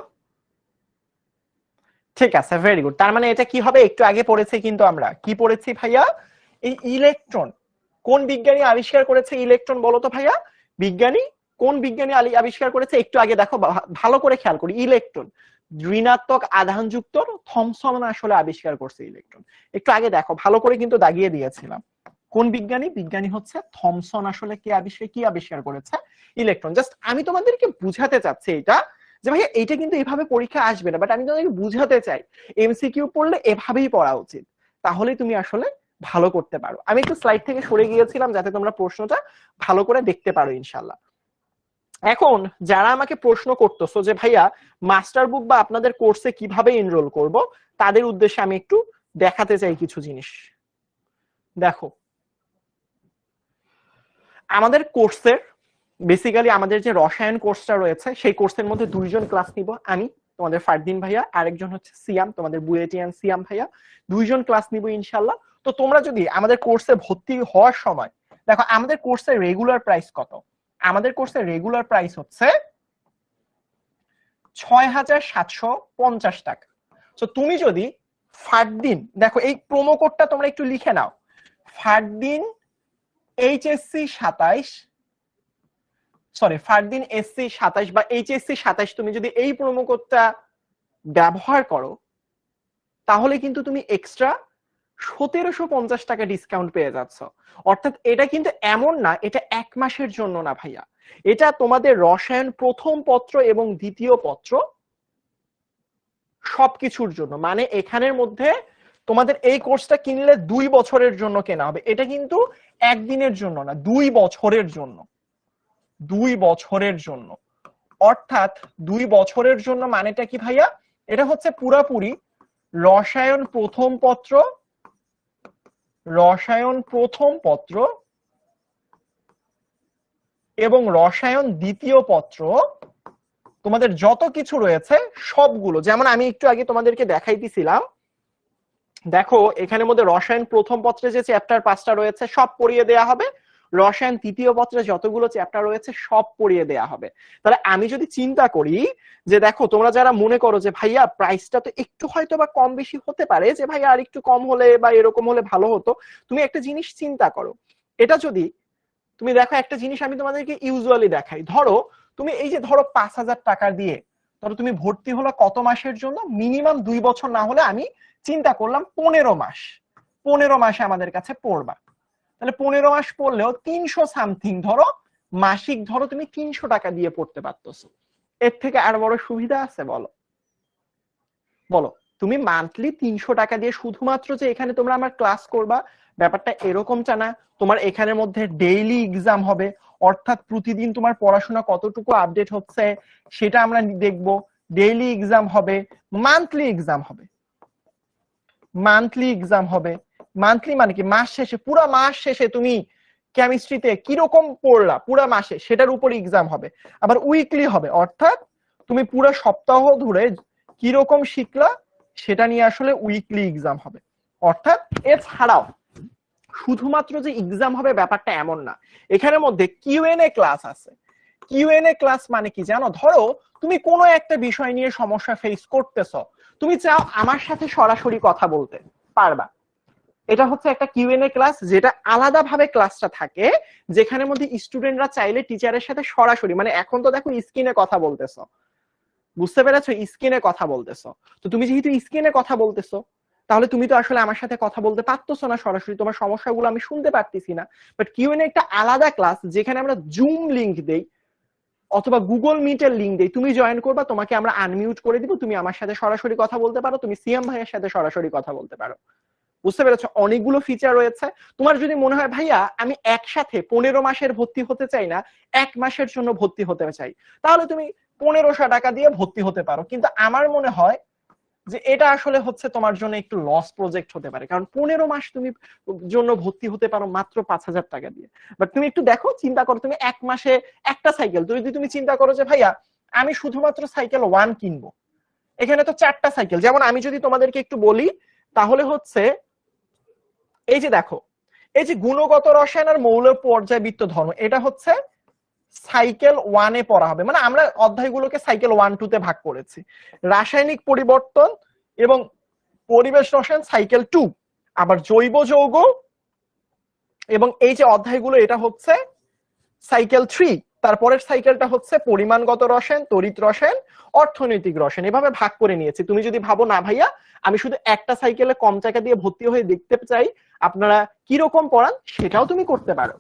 ঠিক আছে, ভেরি গুড। তার মানে এটা কি হবে, একটু আগে পড়েছি কিন্তু আমরা কি পড়েছি ভাইয়া, এই ইলেকট্রন কোন বিজ্ঞানী আবিষ্কার করেছে, ইলেকট্রন বলো তো ভাইয়া, বিজ্ঞানী কোন বিজ্ঞানী আবিষ্কার করেছে, একটু আগে দেখো ভালো করে খেয়াল করি, ইলেকট্রন ঋণাত্মক আধানযুক্ত থমসন আসলে আবিষ্কার করছে ইলেকট্রন। একটু আগে দেখো ভালো করে কিন্তু দাগিয়ে দিয়েছিলাম কোন বিজ্ঞানী, বিজ্ঞানী হচ্ছে থমসন। আসলে কি আবিষ্কার করেছে, ইলেকট্রন। জাস্ট আমি তোমাদেরকে বুঝাতে চাচ্ছি এটা যে ভাইয়া এইটা কিন্তু এভাবে পরীক্ষা আসবে না, বাট আমি তোমাদেরকে বুঝাতে চাই এমসিকিউ পড়লে এভাবেই পড়া উচিত, তাহলে তুমি আসলে ভালো করতে পারো। আমি একটু স্লাইড থেকে সরে গিয়েছিলাম যাতে তোমরা প্রশ্নটা ভালো করে দেখতে পারো ইনশাল্লাহ। এখন যারা আমাকে প্রশ্ন করতেছো যে ভাইয়া মাস্টার বুক বা আপনাদের কোর্সে কিভাবে এনরোল করব, তাদের উদ্দেশ্যে আমি একটু দেখাতে চাই কিছু জিনিস। দেখো আমাদের কোর্সের বেসিক্যালি আমাদের যে রসায়ন কোর্সটা রয়েছে সেই কোর্সের মধ্যে 2 জন ক্লাস নিব, আমি তোমাদের ফারদিন ভাইয়া, আরেকজন হচ্ছে সিয়াম, তোমাদের বুয়েটিয়ান সিয়াম ভাইয়া, 2 জন ক্লাস নিব ইনশাআল্লাহ। তো তোমরা যদি আমাদের কোর্সে ভর্তি হওয়ার সময়, দেখো আমাদের কোর্সের রেগুলার প্রাইস কত, আমাদের কোর্সের রেগুলার প্রাইস হচ্ছে ৬,৭৫০ টাকা। তো তুমি যদি ফারদিন, দেখো এই প্রোমো কোডটা তোমরা একটু লিখে নাও, Fardin HSC ২৭, sorry Fardin SC ২৭ বা এইচএসসি ২৭, তুমি যদি এই প্রোমো কোডটা ব্যবহার করো তাহলে কিন্তু তুমি এক্সট্রা ১৭৫০ টাকা ডিসকাউন্ট পেয়ে যাচ্ছ। অর্থাৎ এটা কিন্তু এমন না এটা 1 মাসের জন্য না ভাইয়া, এটা তোমাদের রসায়ন প্রথম পত্র এবং দ্বিতীয় পত্র সবকিছুর জন্য। মানে এখানের মধ্যে তোমাদের এই কোর্সটা কিনলে 2 বছরের জন্য কেনা হবে, এটা কিন্তু একদিনের জন্য না, 2 বছরের জন্য, 2 বছরের জন্য। অর্থাৎ 2 বছরের জন্য মানেটা কি ভাইয়া, এটা হচ্ছে পুরাপুরি রসায়ন প্রথম পত্র, রসায়ন প্রথম পত্র এবং রসায়ন দ্বিতীয় পত্র, তোমাদের যত কিছু রয়েছে সবগুলো, যেমন আমি একটু আগে তোমাদেরকে দেখাইতেছিলাম, দেখো এখানের মধ্যে রসায়ন প্রথম পত্রে যে চ্যাপ্টার 5টা রয়েছে সব পড়িয়ে দেয়া হবে, রসায়ন তৃতীয় পত্রে যতগুলো চ্যাপ্টার রয়েছে সব পড়িয়ে দেয়া হবে। তাহলে আমি যদি চিন্তা করি যে দেখো তোমরা যারা মনে করো যে ভাইয়া প্রাইসটা তো একটু হয়তো বা কম বেশি হতে পারে, যে ভাইয়া আর একটু কম হলে বা এরকম হলে ভালো হতো, তুমি একটা জিনিস চিন্তা করো, এটা যদি তুমি দেখো একটা জিনিস আমি তোমাদেরকে ইউজুয়ালি দেখাই, ধরো তুমি এই যে ধরো 5,000 টাকা দিয়ে ধরো তুমি ভর্তি হলো কত মাসের জন্য, মিনিমাম 2 বছর না হলে আমি চিন্তা করলাম 15 মাস, 15 মাসে আমাদের কাছে পড়বা, তাহলে 15 মাস পড়লেও 300 সামথিং ধরো মাসিক, ধরো তুমি 300 টাকা দিয়ে পড়তে পারতেছো। এর থেকে আর বড় সুবিধা আছে বলো? বলো তুমি মান্থলি 300 টাকা দিয়ে শুধুমাত্র যে এখানে তোমরা আমার ক্লাস করবা, ব্যাপারটা এরকমটা না। তোমার এখানের মধ্যে ডেইলি এক্সাম হবে, অর্থাৎ প্রতিদিন তোমার পড়াশোনা কতটুকু আপডেট হচ্ছে সেটা আমরা দেখব। ডেইলি এক্সাম হবে, মান্থলি এক্সাম হবে, মান্থলি এক্সাম হবে। মান্থলি মানে কি, মাস শেষে, পুরো মাস শেষে তুমি কেমিস্ট্রিতে কিরকম পড়লা পুরো মাসে সেটার উপর এক্সাম হবে। আবার উইকলি হবে, অর্থাৎ তুমি পুরো সপ্তাহ ধরে কিরকম শিখলা সেটা নিয়ে আসলে উইকলি এক্সাম হবে। অর্থাৎ এছাড়াও শুধুমাত্র যে এক্সাম হবে ব্যাপারটা এমন না, এখানের মধ্যে কিউএনএ ক্লাস আছে। কিউএনএ ক্লাস মানে কি জানো? ধরো তুমি কোনো একটা বিষয় নিয়ে সমস্যা ফেস করতেছো, তুমি চাও আমার সাথে সরাসরি কথা বলতে পারবা, এটা হচ্ছে একটা কিউএনএ ক্লাস, যেটা আলাদাভাবে ক্লাসটা থাকে, যেখানের মধ্যে স্টুডেন্টরা চাইলে টিচারের সাথে সরাসরি, মানে এখন তো দেখো স্ক্রিনে কথা বলতেছো, বুঝতে পেরেছো, স্ক্রিনে কথা বলতেছো। তো তুমি যেহেতু স্ক্রিনে কথা বলতেছো, তাহলে তুমি তো আসলে আমার সাথে কথা বলতে পারতেছো না সরাসরি, তোমার সমস্যাগুলো আমি শুনতে পারতেছি না। বাট কিউএনএ একটা আলাদা ক্লাস, যেখানে আমরা জুম লিংক দেই অথবা গুগল মিটের লিংক দেই, তুমি জয়েন করবা, তোমাকে আমরা আনমিউট করে দিব, তুমি আমার সাথে সরাসরি কথা বলতে পারো, তুমি সিএম ভাইয়ের সাথে সরাসরি কথা বলতে পারো। বুঝতে পেরেছো? অনেকগুলো ফিচার রয়েছে। তোমার যদি মনে হয় ভাইয়া আমি একসাথে 15 মাসের ভর্তি হতে চাই না, 1 মাসের জন্য ভর্তি হতে চাই, তাহলে তুমি 1500 টাকা দিয়ে ভর্তি হতে পারো। কিন্তু আমার মনে হয় যে এটা আসলে হচ্ছে তোমার জন্য একটু লস প্রজেক্ট হতে পারে, কারণ 15 মাস তুমি জন্য ভর্তি হতে পারো মাত্র 5000 টাকা দিয়ে। বাট তুমি একটু দেখো, চিন্তা করো, তুমি 1 মাসে একটা সাইকেল, যদি তুমি চিন্তা করো যে ভাইয়া আমি শুধুমাত্র সাইকেল 1 কিনবো, এখানে তো 4টা সাইকেল। যেমন আমি যদি তোমাদেরকে একটু বলি, তাহলে হচ্ছে এই যে দেখো, এই যে গুণগত রসায়ন আর মৌল পর্যায়বৃত্ত ধর্ম, এটা হচ্ছে সাইকেল 1 এ পড়া হবে, মানে আমরা অধ্যায়গুলোকে সাইকেল 1-2 তে ভাগ করেছি। রাসায়নিক পরিবর্তন এবং পরিবেশ রসায়ন সাইকেল 2, আবার জৈব যৌগ এবং এই যে অধ্যায়গুলো এটা হচ্ছে সাইকেল 3। তারপরের সাইকেলটা হচ্ছে পরিমাণগত রসায়ন, তড়িৎ রসায়ন, অর্থনৈতিক রসায়ন, এভাবে ভাগ করে নিয়েছি। তুমি যদি ভাবো না ভাইয়া আমি শুধু একটা সাইকেলে কম টাকা দিয়ে ভর্তি হয়ে দেখতে চাই আপনারা কিরকম পড়ান, সেটাও তুমি করতে পারো।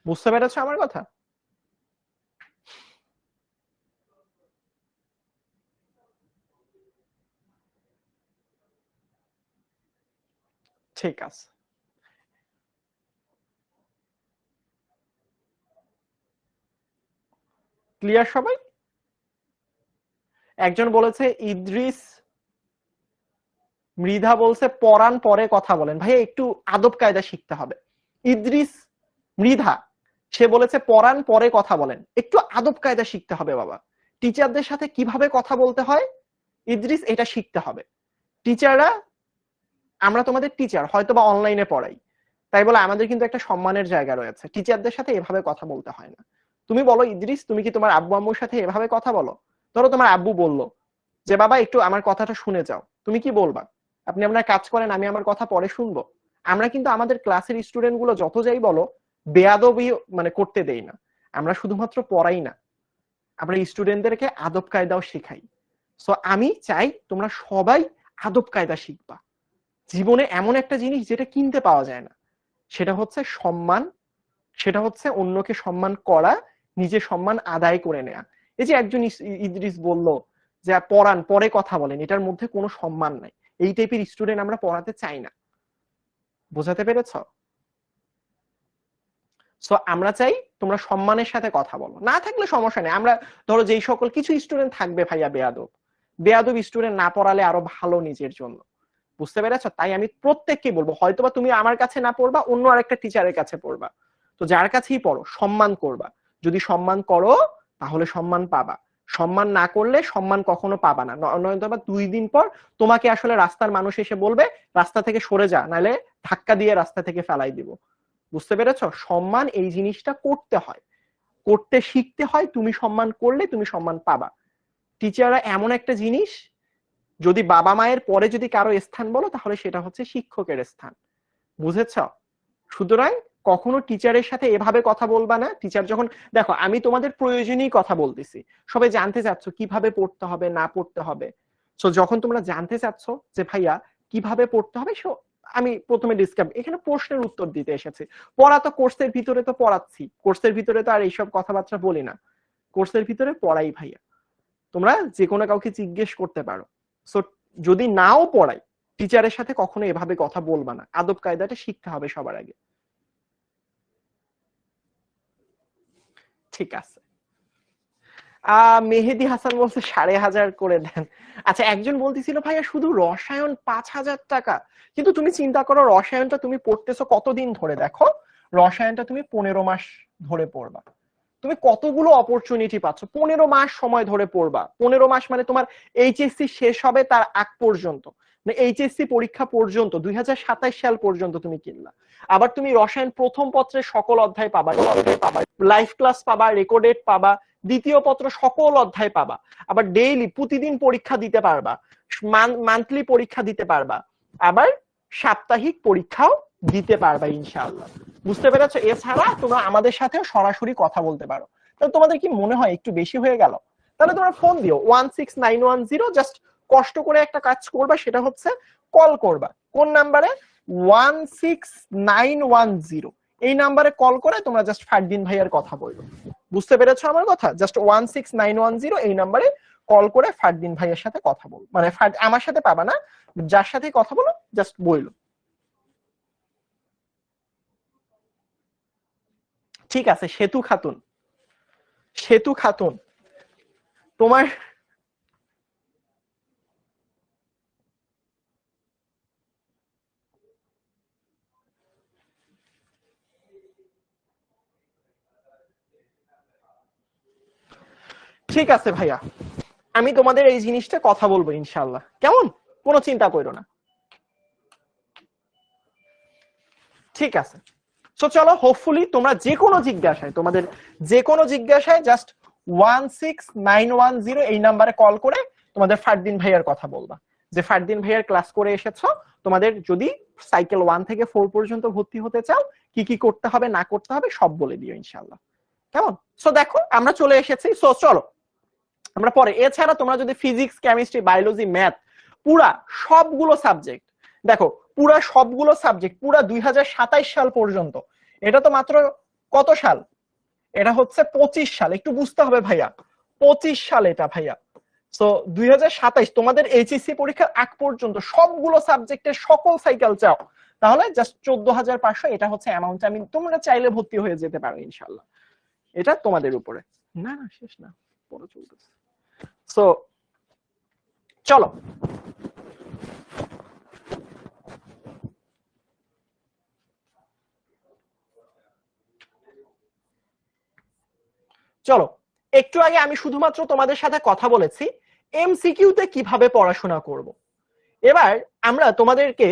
বুঝতে পেরেছো আমার কথা? ঠিক আছে, ক্লিয়ার সবাই? একজন বলেছে ইদ্রিস মৃধা বলছে পড়ান পরে কথা বলেন। ভাই একটু আদব কায়দা শিখতে হবে। ইদ্রিস মৃধা সে বলেছে পড়ান পরে কথা বলেন, একটু আদব কায়দা শিখতে হবে বাবা। টিচারদের সাথে কিভাবে কথা বলতে হয় ইদ্রিস এটা শিখতে হবে। টিচাররা, আমরা তোমাদের টিচার, হয়তো বা অনলাইনে পড়াই, তাই বলে আমাদের কিন্তু একটা সম্মানের জায়গা রয়েছে। টিচারদের সাথে এভাবে কথা বলতে হয় না। তুমি বলো ইদ্রিস, তুমি কি তোমার আব্বু আম্মুর সাথে এভাবে কথা বলো? ধরো তোমার আব্বু বললো যে বাবা একটু আমার কথাটা শুনে যাও, তুমি কি বলবা? আপনি আপনার কাজ করেন, আমি আমার কথা পরে শুনবো। আমরা কিন্তু আমাদের ক্লাসের স্টুডেন্ট গুলো যত যাই বলো বেয়াদবি মানে করতে দেই না। আমরা শুধুমাত্র পড়াই না, আমরা স্টুডেন্টদেরকে আদব কায়দাও শেখাই। সো আমি চাই তোমরা সবাই আদব কায়দা শিখবা। জীবনে এমন একটা জিনিস যেটা কিনতে পাওয়া যায় না, সেটা হচ্ছে সম্মান, সেটা হচ্ছে অন্যকে সম্মান করা, নিজে সম্মান আদায় করে নেয়া। এই যে একজন ইদ্রিস বলল যে পড়ান পরে কথা বলেন, এটার মধ্যে কোনো সম্মান নাই। এই টাইপের স্টুডেন্ট আমরা পড়াতে চাই না। বোঝাতে পেরেছ? সো আমরা চাই তোমরা সম্মানের সাথে কথা বলো, না থাকলে সমস্যা নেই। আমরা ধরো যেই সকল কিছু স্টুডেন্ট থাকবে ভাইয়া বেয়াদব, বেয়াদব স্টুডেন্ট না পড়ালে আরো ভালো নিজের জন্য। বুঝতে পেরেছ? তাই আমি প্রত্যেককে বলবো, হয়তোবা তুমি আমার কাছে না পড়বা, অন্য আরেকটা টিচারের কাছে পড়বা, তো যার কাছেই পড়ো সম্মান করবা। যদি সম্মান করো তাহলে সম্মান পাবা, সম্মান না করলে সম্মান কখনো পাবা না। নয়তো বা 2 দিন পর তোমাকে আসলে রাস্তার মানুষ এসে বলবে রাস্তা থেকে সরে যা, নাহলে ধাক্কা দিয়ে রাস্তা থেকে ফেলাই দিব। বুঝতে পেরেছ? সম্মান এই জিনিসটা করতে হয়, করতে শিখতে হয়। তুমি সম্মান করলে তুমি সম্মান পাবা। টিচাররা এমন একটা জিনিস, যদি বাবা মায়ের পরে যদি কারো স্থান বলো তাহলে সেটা হচ্ছে শিক্ষকের স্থান। বুঝেছ? সুতরাং কখনো টিচারের সাথে এভাবে কথা বলবা না। টিচার যখন, দেখো আমি তোমাদের প্রয়োজনীয় কথা বলতেছি, সবাই জানতে চাচ্ছ কিভাবে পড়তে হবে না পড়তে হবে। সো যখন তোমরা জানতে চাচ্ছ যে ভাইয়া কিভাবে পড়তে হবে, সো আমি প্রথমে ডিসক্রাইব, এখানে প্রশ্নের উত্তর দিতে এসেছি। পড়া তো কোর্সের ভিতরে তো পড়াচ্ছি, কোর্সের ভিতরে তো আর এইসব কথাবার্তা বলি না, কোর্সের ভিতরে পড়াই ভাইয়া। তোমরা যে কোনো কাউকে জিজ্ঞেস করতে পারো। সো যদি নাও পড়াই, টিচারের সাথে কখনো এভাবে কথা বলবা না, আদব কায়দাটা শিখতে হবে সবার আগে। ঠিক আছে। মেহেদি হাসান বলছে 5,500 করে দেন। আচ্ছা, একজন বলতেছিল ভাইয়া শুধু রসায়ন 5,000 টাকা, কিন্তু তুমি চিন্তা করো রসায়নটা তুমি পড়তেছো কতদিন ধরে, দেখো রসায়নটা তুমি 15 মাস ধরে পড়বা, তুমি কতগুলো অপরচুনিটি পাচ্ছ, 15 মাস সময় ধরে পড়বা। 15 মাস মানে তোমার এইচএসসি শেষ হবে তার আগ পর্যন্ত, মানে এইচএসসি পরীক্ষা পর্যন্ত 2027 সাল পর্যন্ত তুমি কিনলা। আবার তুমি রসায়ন প্রথম পত্রের সকল অধ্যায় পাবা, লাইভ ক্লাস পাবা, রেকর্ডেড পাবা, দ্বিতীয় পত্র সকল অধ্যায় পাবা। আবার ডেইলি প্রতিদিন পরীক্ষা দিতে পারবা, মান্থলি পরীক্ষা দিতে পারবা, আবার সাপ্তাহিক পরীক্ষাও দিতে পারবা ইনশাআল্লাহ। বুঝতে পেরেছো? এছাড়া তোমরা আমাদের সাথেও সরাসরি কথা বলতে পারো। তাহলে তোমাদের কি মনে হয় একটু বেশি হয়ে গেল? তাহলে তোমরা ফোন দিও 16910, জাস্ট কষ্ট করে একটা কাজ করবা, সেটা হচ্ছে কল করবা। কোন নাম্বারে? 16910, এই নাম্বারে কল করে তোমরা জাস্ট ফারদিন ভাইয়ার কথা বলবে। বুঝতে পেরেছো আমার কথা? জাস্ট 16910 এই নাম্বারে কল করে ফারদিন ভাইয়ের সাথে কথা বল, মানে আমার সাথে পাবা না, যার সাথে কথা বলো জাস্ট বইলো। ঠিক আছে। সেতু খাতুন, সেতু খাতুন তোমার ঠিক আছে ভাইয়া, আমি তোমাদের এই জিনিসটা কথা বলবো ইনশাআল্লাহ, কেমন? কোনো চিন্তা করো না। ঠিক আছে। সো চলো, হোপফুলি তোমরা যে কোনো জিজ্ঞাসায়, তোমাদের যে কোনো জিজ্ঞাসায় জাস্ট 16910 এই নাম্বারে কল করে তোমাদের ফারদিন ভাইয়ার কথা বলবা, যে ফারদিন ভাইয়ার ক্লাস করে এসেছো, তোমাদের যদি সাইকেল 1 থেকে 4 পর্যন্ত ভর্তি হতে চাও কি কি করতে হবে না করতে হবে সব বলে দিও ইনশাআল্লাহ, কেমন? সো দেখো আমরা চলে এসেছি। সো চলো আমরা পরে, এছাড়া তোমরা যদি ফিজিক্স, কেমিস্ট্রি, বায়োলজি, ম্যাথ, পুরা সবগুলো সাবজেক্ট, দেখো পুরা সবগুলো সাবজেক্ট পুরা 2027 সাল পর্যন্ত, এটা তো মাত্র কত সাল? এটা হচ্ছে 25 সাল, একটু বুঝতে হবে ভাইয়া, 25 সাল এটা ভাইয়া। সো 2027 তোমাদের এইচএসসি পরীক্ষার আগ পর্যন্ত সবগুলো সাবজেক্টের সকল সাইকেল চাও, তাহলে জাস্ট 14,500, এটা হচ্ছে অ্যামাউন্ট। আমি তোমরা চাইলে ভর্তি হয়ে যেতে পারো ইনশাআল্লাহ, এটা তোমাদের উপরে। না না শেষ না, পরে চলতেছে। সো চলো চলো একটু আগে আমি শুধুমাত্র তোমাদের সাথে কথা বলেছি এমসিকিউতে কিভাবে পড়াশোনা করব। এবার আমরা তোমাদেরকে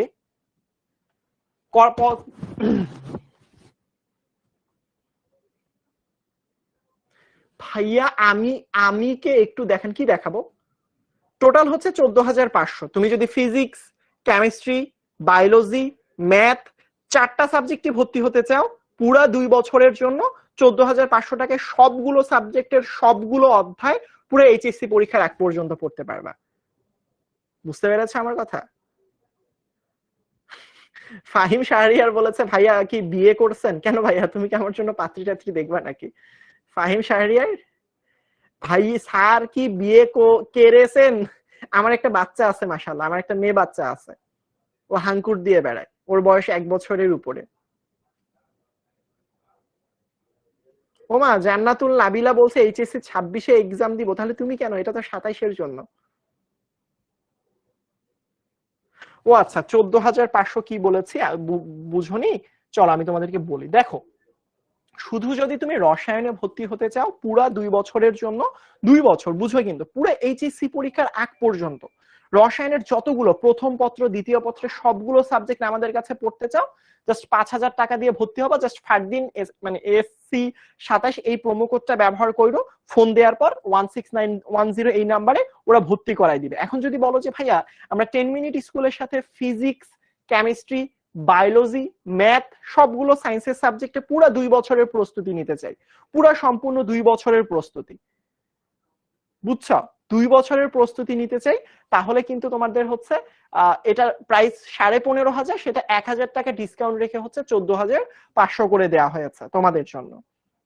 ভাইয়া আমি কে একটু দেখেন, কি দেখাবো? টোটাল হচ্ছে 14,500। তুমি যদি ফিজিক্স, কেমিস্ট্রি, বায়োলজি, ম্যাথ, 4টা সাবজেক্টে ভর্তি হতে চাও পুরা 2 বছরের জন্য 14,500 টাকায় সবগুলো সাবজেক্টের সবগুলো অধ্যায় পুরো এইচএসসি পরীক্ষার আগ পর্যন্ত পড়তে পারবা। বুঝতে পেরেছো আমার কথা? ফাহিম শাহরিয়ার বলেছে ভাইয়া কি বিয়ে করছেন? কেন ভাইয়া, তুমি কি আমার জন্য পাত্রী টাত্রী দেখবা নাকি? ফাহিম শাহরিয়ার ভাই, স্যার কি বিয়ে করেছেন? আমার একটা বাচ্চা আছে মাশাআল্লাহ, আমার একটা মেয়ে বাচ্চা আছে, ও হাঙ্কুর দিয়ে বেড়ায়, ওর বয়স 1 বছরের উপরে। ওমা জান্নাতুল নাবিলা বলছে এইচএসসি 26-এ এক্সাম দিব, তাহলে তুমি কেন? এটা তো 27-এর জন্য। ও আচ্ছা, 14,500 কি বলেছি বুঝনি? চলো আমি তোমাদেরকে বলি। দেখো শুধু যদি তুমি রসায়নে ভর্তি হতে চাও পুরা 2 বছরের জন্য, 2 বছর বুঝো কিন্তু, পুরো এইচএসসি পরীক্ষার আগ পর্যন্ত রসায়নের যতগুলো প্রথম পত্র দ্বিতীয় পত্রের সবগুলো সাবজেক্ট আমাদের কাছে পড়তে চাও, জাস্ট 5,000 টাকা দিয়ে ভর্তি হবা। জাস্ট ফারদিন মানে এসসি 27 এই প্রোমো কোডটা ব্যবহার করো, ফোন দেওয়ার পর 16910 এই নাম্বারে ওরা ভর্তি করাই দিবে। এখন যদি বলো যে ভাইয়া আমরা 10 মিনিট স্কুলের সাথে ফিজিক্স, কেমিস্ট্রি, বায়োলজি, ম্যাথ সবগুলো সায়েন্সের সাবজেক্টে পুরো 2 বছরের প্রস্তুতি নিতে চাই, পুরো সম্পূর্ণ 2 বছরের প্রস্তুতি, বুঝছো? 2 বছরের প্রস্তুতি নিতে চাই, তাহলে কিন্তু তোমাদের হচ্ছে এটা প্রাইস 15,500, সেটা 1,000 টাকা ডিসকাউন্ট রেখে হচ্ছে 14,500 করে দেওয়া হয়েছে তোমাদের জন্য।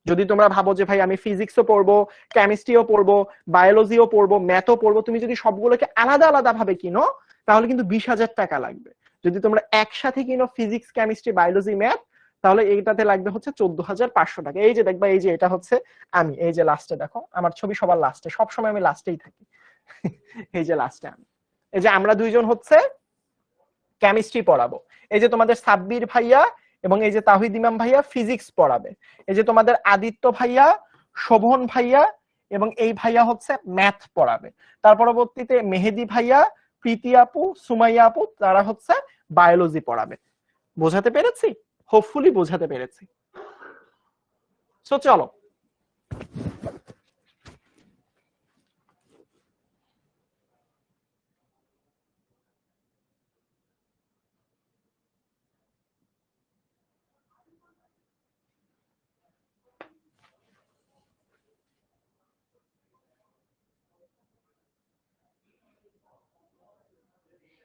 যদি তোমরা ভাবো যে ভাই আমি ফিজিক্সও পড়বো, কেমিস্ট্রিও পড়বো, বায়োলজিও পড়বো, ম্যাথও পড়বো, তুমি যদি সবগুলোকে আলাদা আলাদা ভাবে কিনো তাহলে কিন্তু 20,000 টাকা লাগবে। যদি তোমরা একসাথে কিনো ফিজিক্স, কেমিস্ট্রি, বায়োলজি, ম্যাথ, তাহলে এইটাতে লাগবে হচ্ছে 14,500 টাকা। এই যে দেখবা, এই যে এটা হচ্ছে আমি, এই যে লাস্টে দেখো আমার ছবি সবার লাস্টে, সবসময় আমি লাস্টেই থাকি। এই যে লাস্টে আমি, এই যে আমরা দুইজন হচ্ছে কেমিস্ট্রি পড়াবো, এই যে তোমাদের সাব্বির ভাইয়া এবং এই যে তাহিদ ইমাম ভাইয়া ফিজিক্স পড়াবে, এই যে তোমাদের আদিত্য ভাইয়া, শোভন ভাইয়া এবং এই ভাইয়া হচ্ছে ম্যাথ পড়াবে, তার পরবর্তীতে মেহেদি ভাইয়া, প্রীতি আপু, সুমাইয়া আপু, তারা হচ্ছে বায়োলজি পড়াবে। বোঝাতে পেরেছি? হোপফুলি বোঝাতে পেরেছি। সো চলো,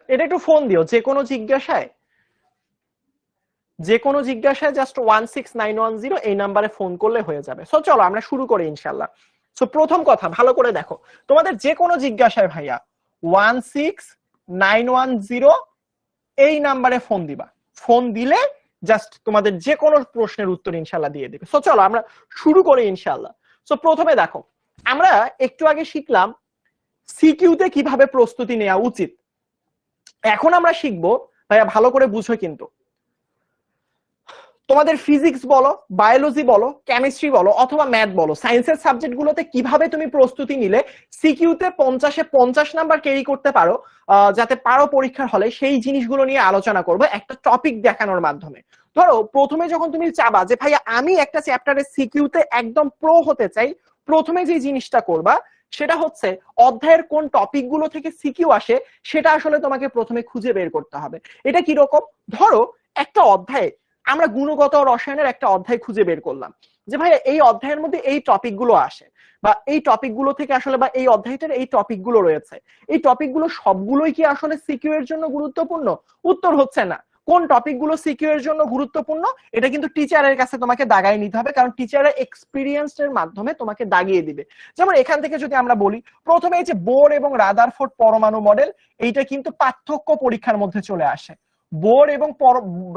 এটা একটু ফোন দিও, যে কোনো জিজ্ঞাসায় জাস্ট 16910 এই নাম্বারে ফোন করলে হয়ে যাবে। সো চলো আমরা শুরু করি ইনশাল্লাহ। সো প্রথম কথা ভালো করে দেখো, তোমাদের যে কোনো জিজ্ঞাসায় ভাইয়া 16910 এই নাম্বারে ফোন দিবা, ফোন দিলে জাস্ট তোমাদের যে কোনো প্রশ্নের উত্তর ইনশাল্লাহ দিয়ে দিবে। সো চলো আমরা শুরু করি ইনশাল্লাহ। সো প্রথমে দেখো, আমরা একটু আগে শিখলাম সিকিউতে কিভাবে প্রস্তুতি নেওয়া উচিত। এখন আমরা শিখবো, ভাইয়া ভালো করে বুঝো কিন্তু, তোমাদের ফিজিক্স বলো, বায়োলজি বলো, কেমিস্ট্রি বলো অথবা ম্যাথ বলো, সায়েন্সের সাবজেক্টগুলোতে কিভাবে তুমি প্রস্তুতি নিলে সিকিউতে 50-এ 50 নাম্বার ক্যারি করতে পারো, যাতে পারো পরীক্ষার হলে, সেই জিনিসগুলো নিয়ে আলোচনা করবো একটা টপিক দেখানোর মাধ্যমে। ধরো প্রথমে যখন তুমি চাবা যে ভাইয়া আমি একটা চ্যাপ্টারের সিকিউতে একদম প্রো হতে চাই, প্রথমে যে জিনিসটা করবা সেটা হচ্ছে অধ্যায়ের কোন টপিকগুলো থেকে সিকিউ আসে সেটা আসলে তোমাকে প্রথমে খুঁজে বের করতে হবে। এটা কি রকম, ধরো একটা অধ্যায়ে আমরা গুণগত রসায়নের একটা অধ্যায় খুঁজে বের করলাম যে ভাই এই অধ্যায়ের মধ্যে এই টপিকগুলো আসে, বা এই টপিকগুলো থেকে আসলে, বা এই অধ্যায়টার এই টপিকগুলো রয়েছে, এই টপিকগুলো সবগুলোই কি আসলে সিকিউ এর জন্য গুরুত্বপূর্ণ? উত্তর হচ্ছে না। কোন টপিকগুলো সিকিউ এর জন্য গুরুত্বপূর্ণ এটা কিন্তু টিচারের কাছে তোমাকে দাগাই নিতে হবে, কারণ টিচারের এক্সপিরিয়েন্স এর মাধ্যমে তোমাকে দাগিয়ে দিবে। যেমন এখান থেকে যদি আমরা বলি, প্রথমে এই যে বোর এবং রাদারফোর্ড পরমাণু মডেল, এইটা কিন্তু পার্থক্য পরীক্ষার মধ্যে চলে আসে। বোর এবং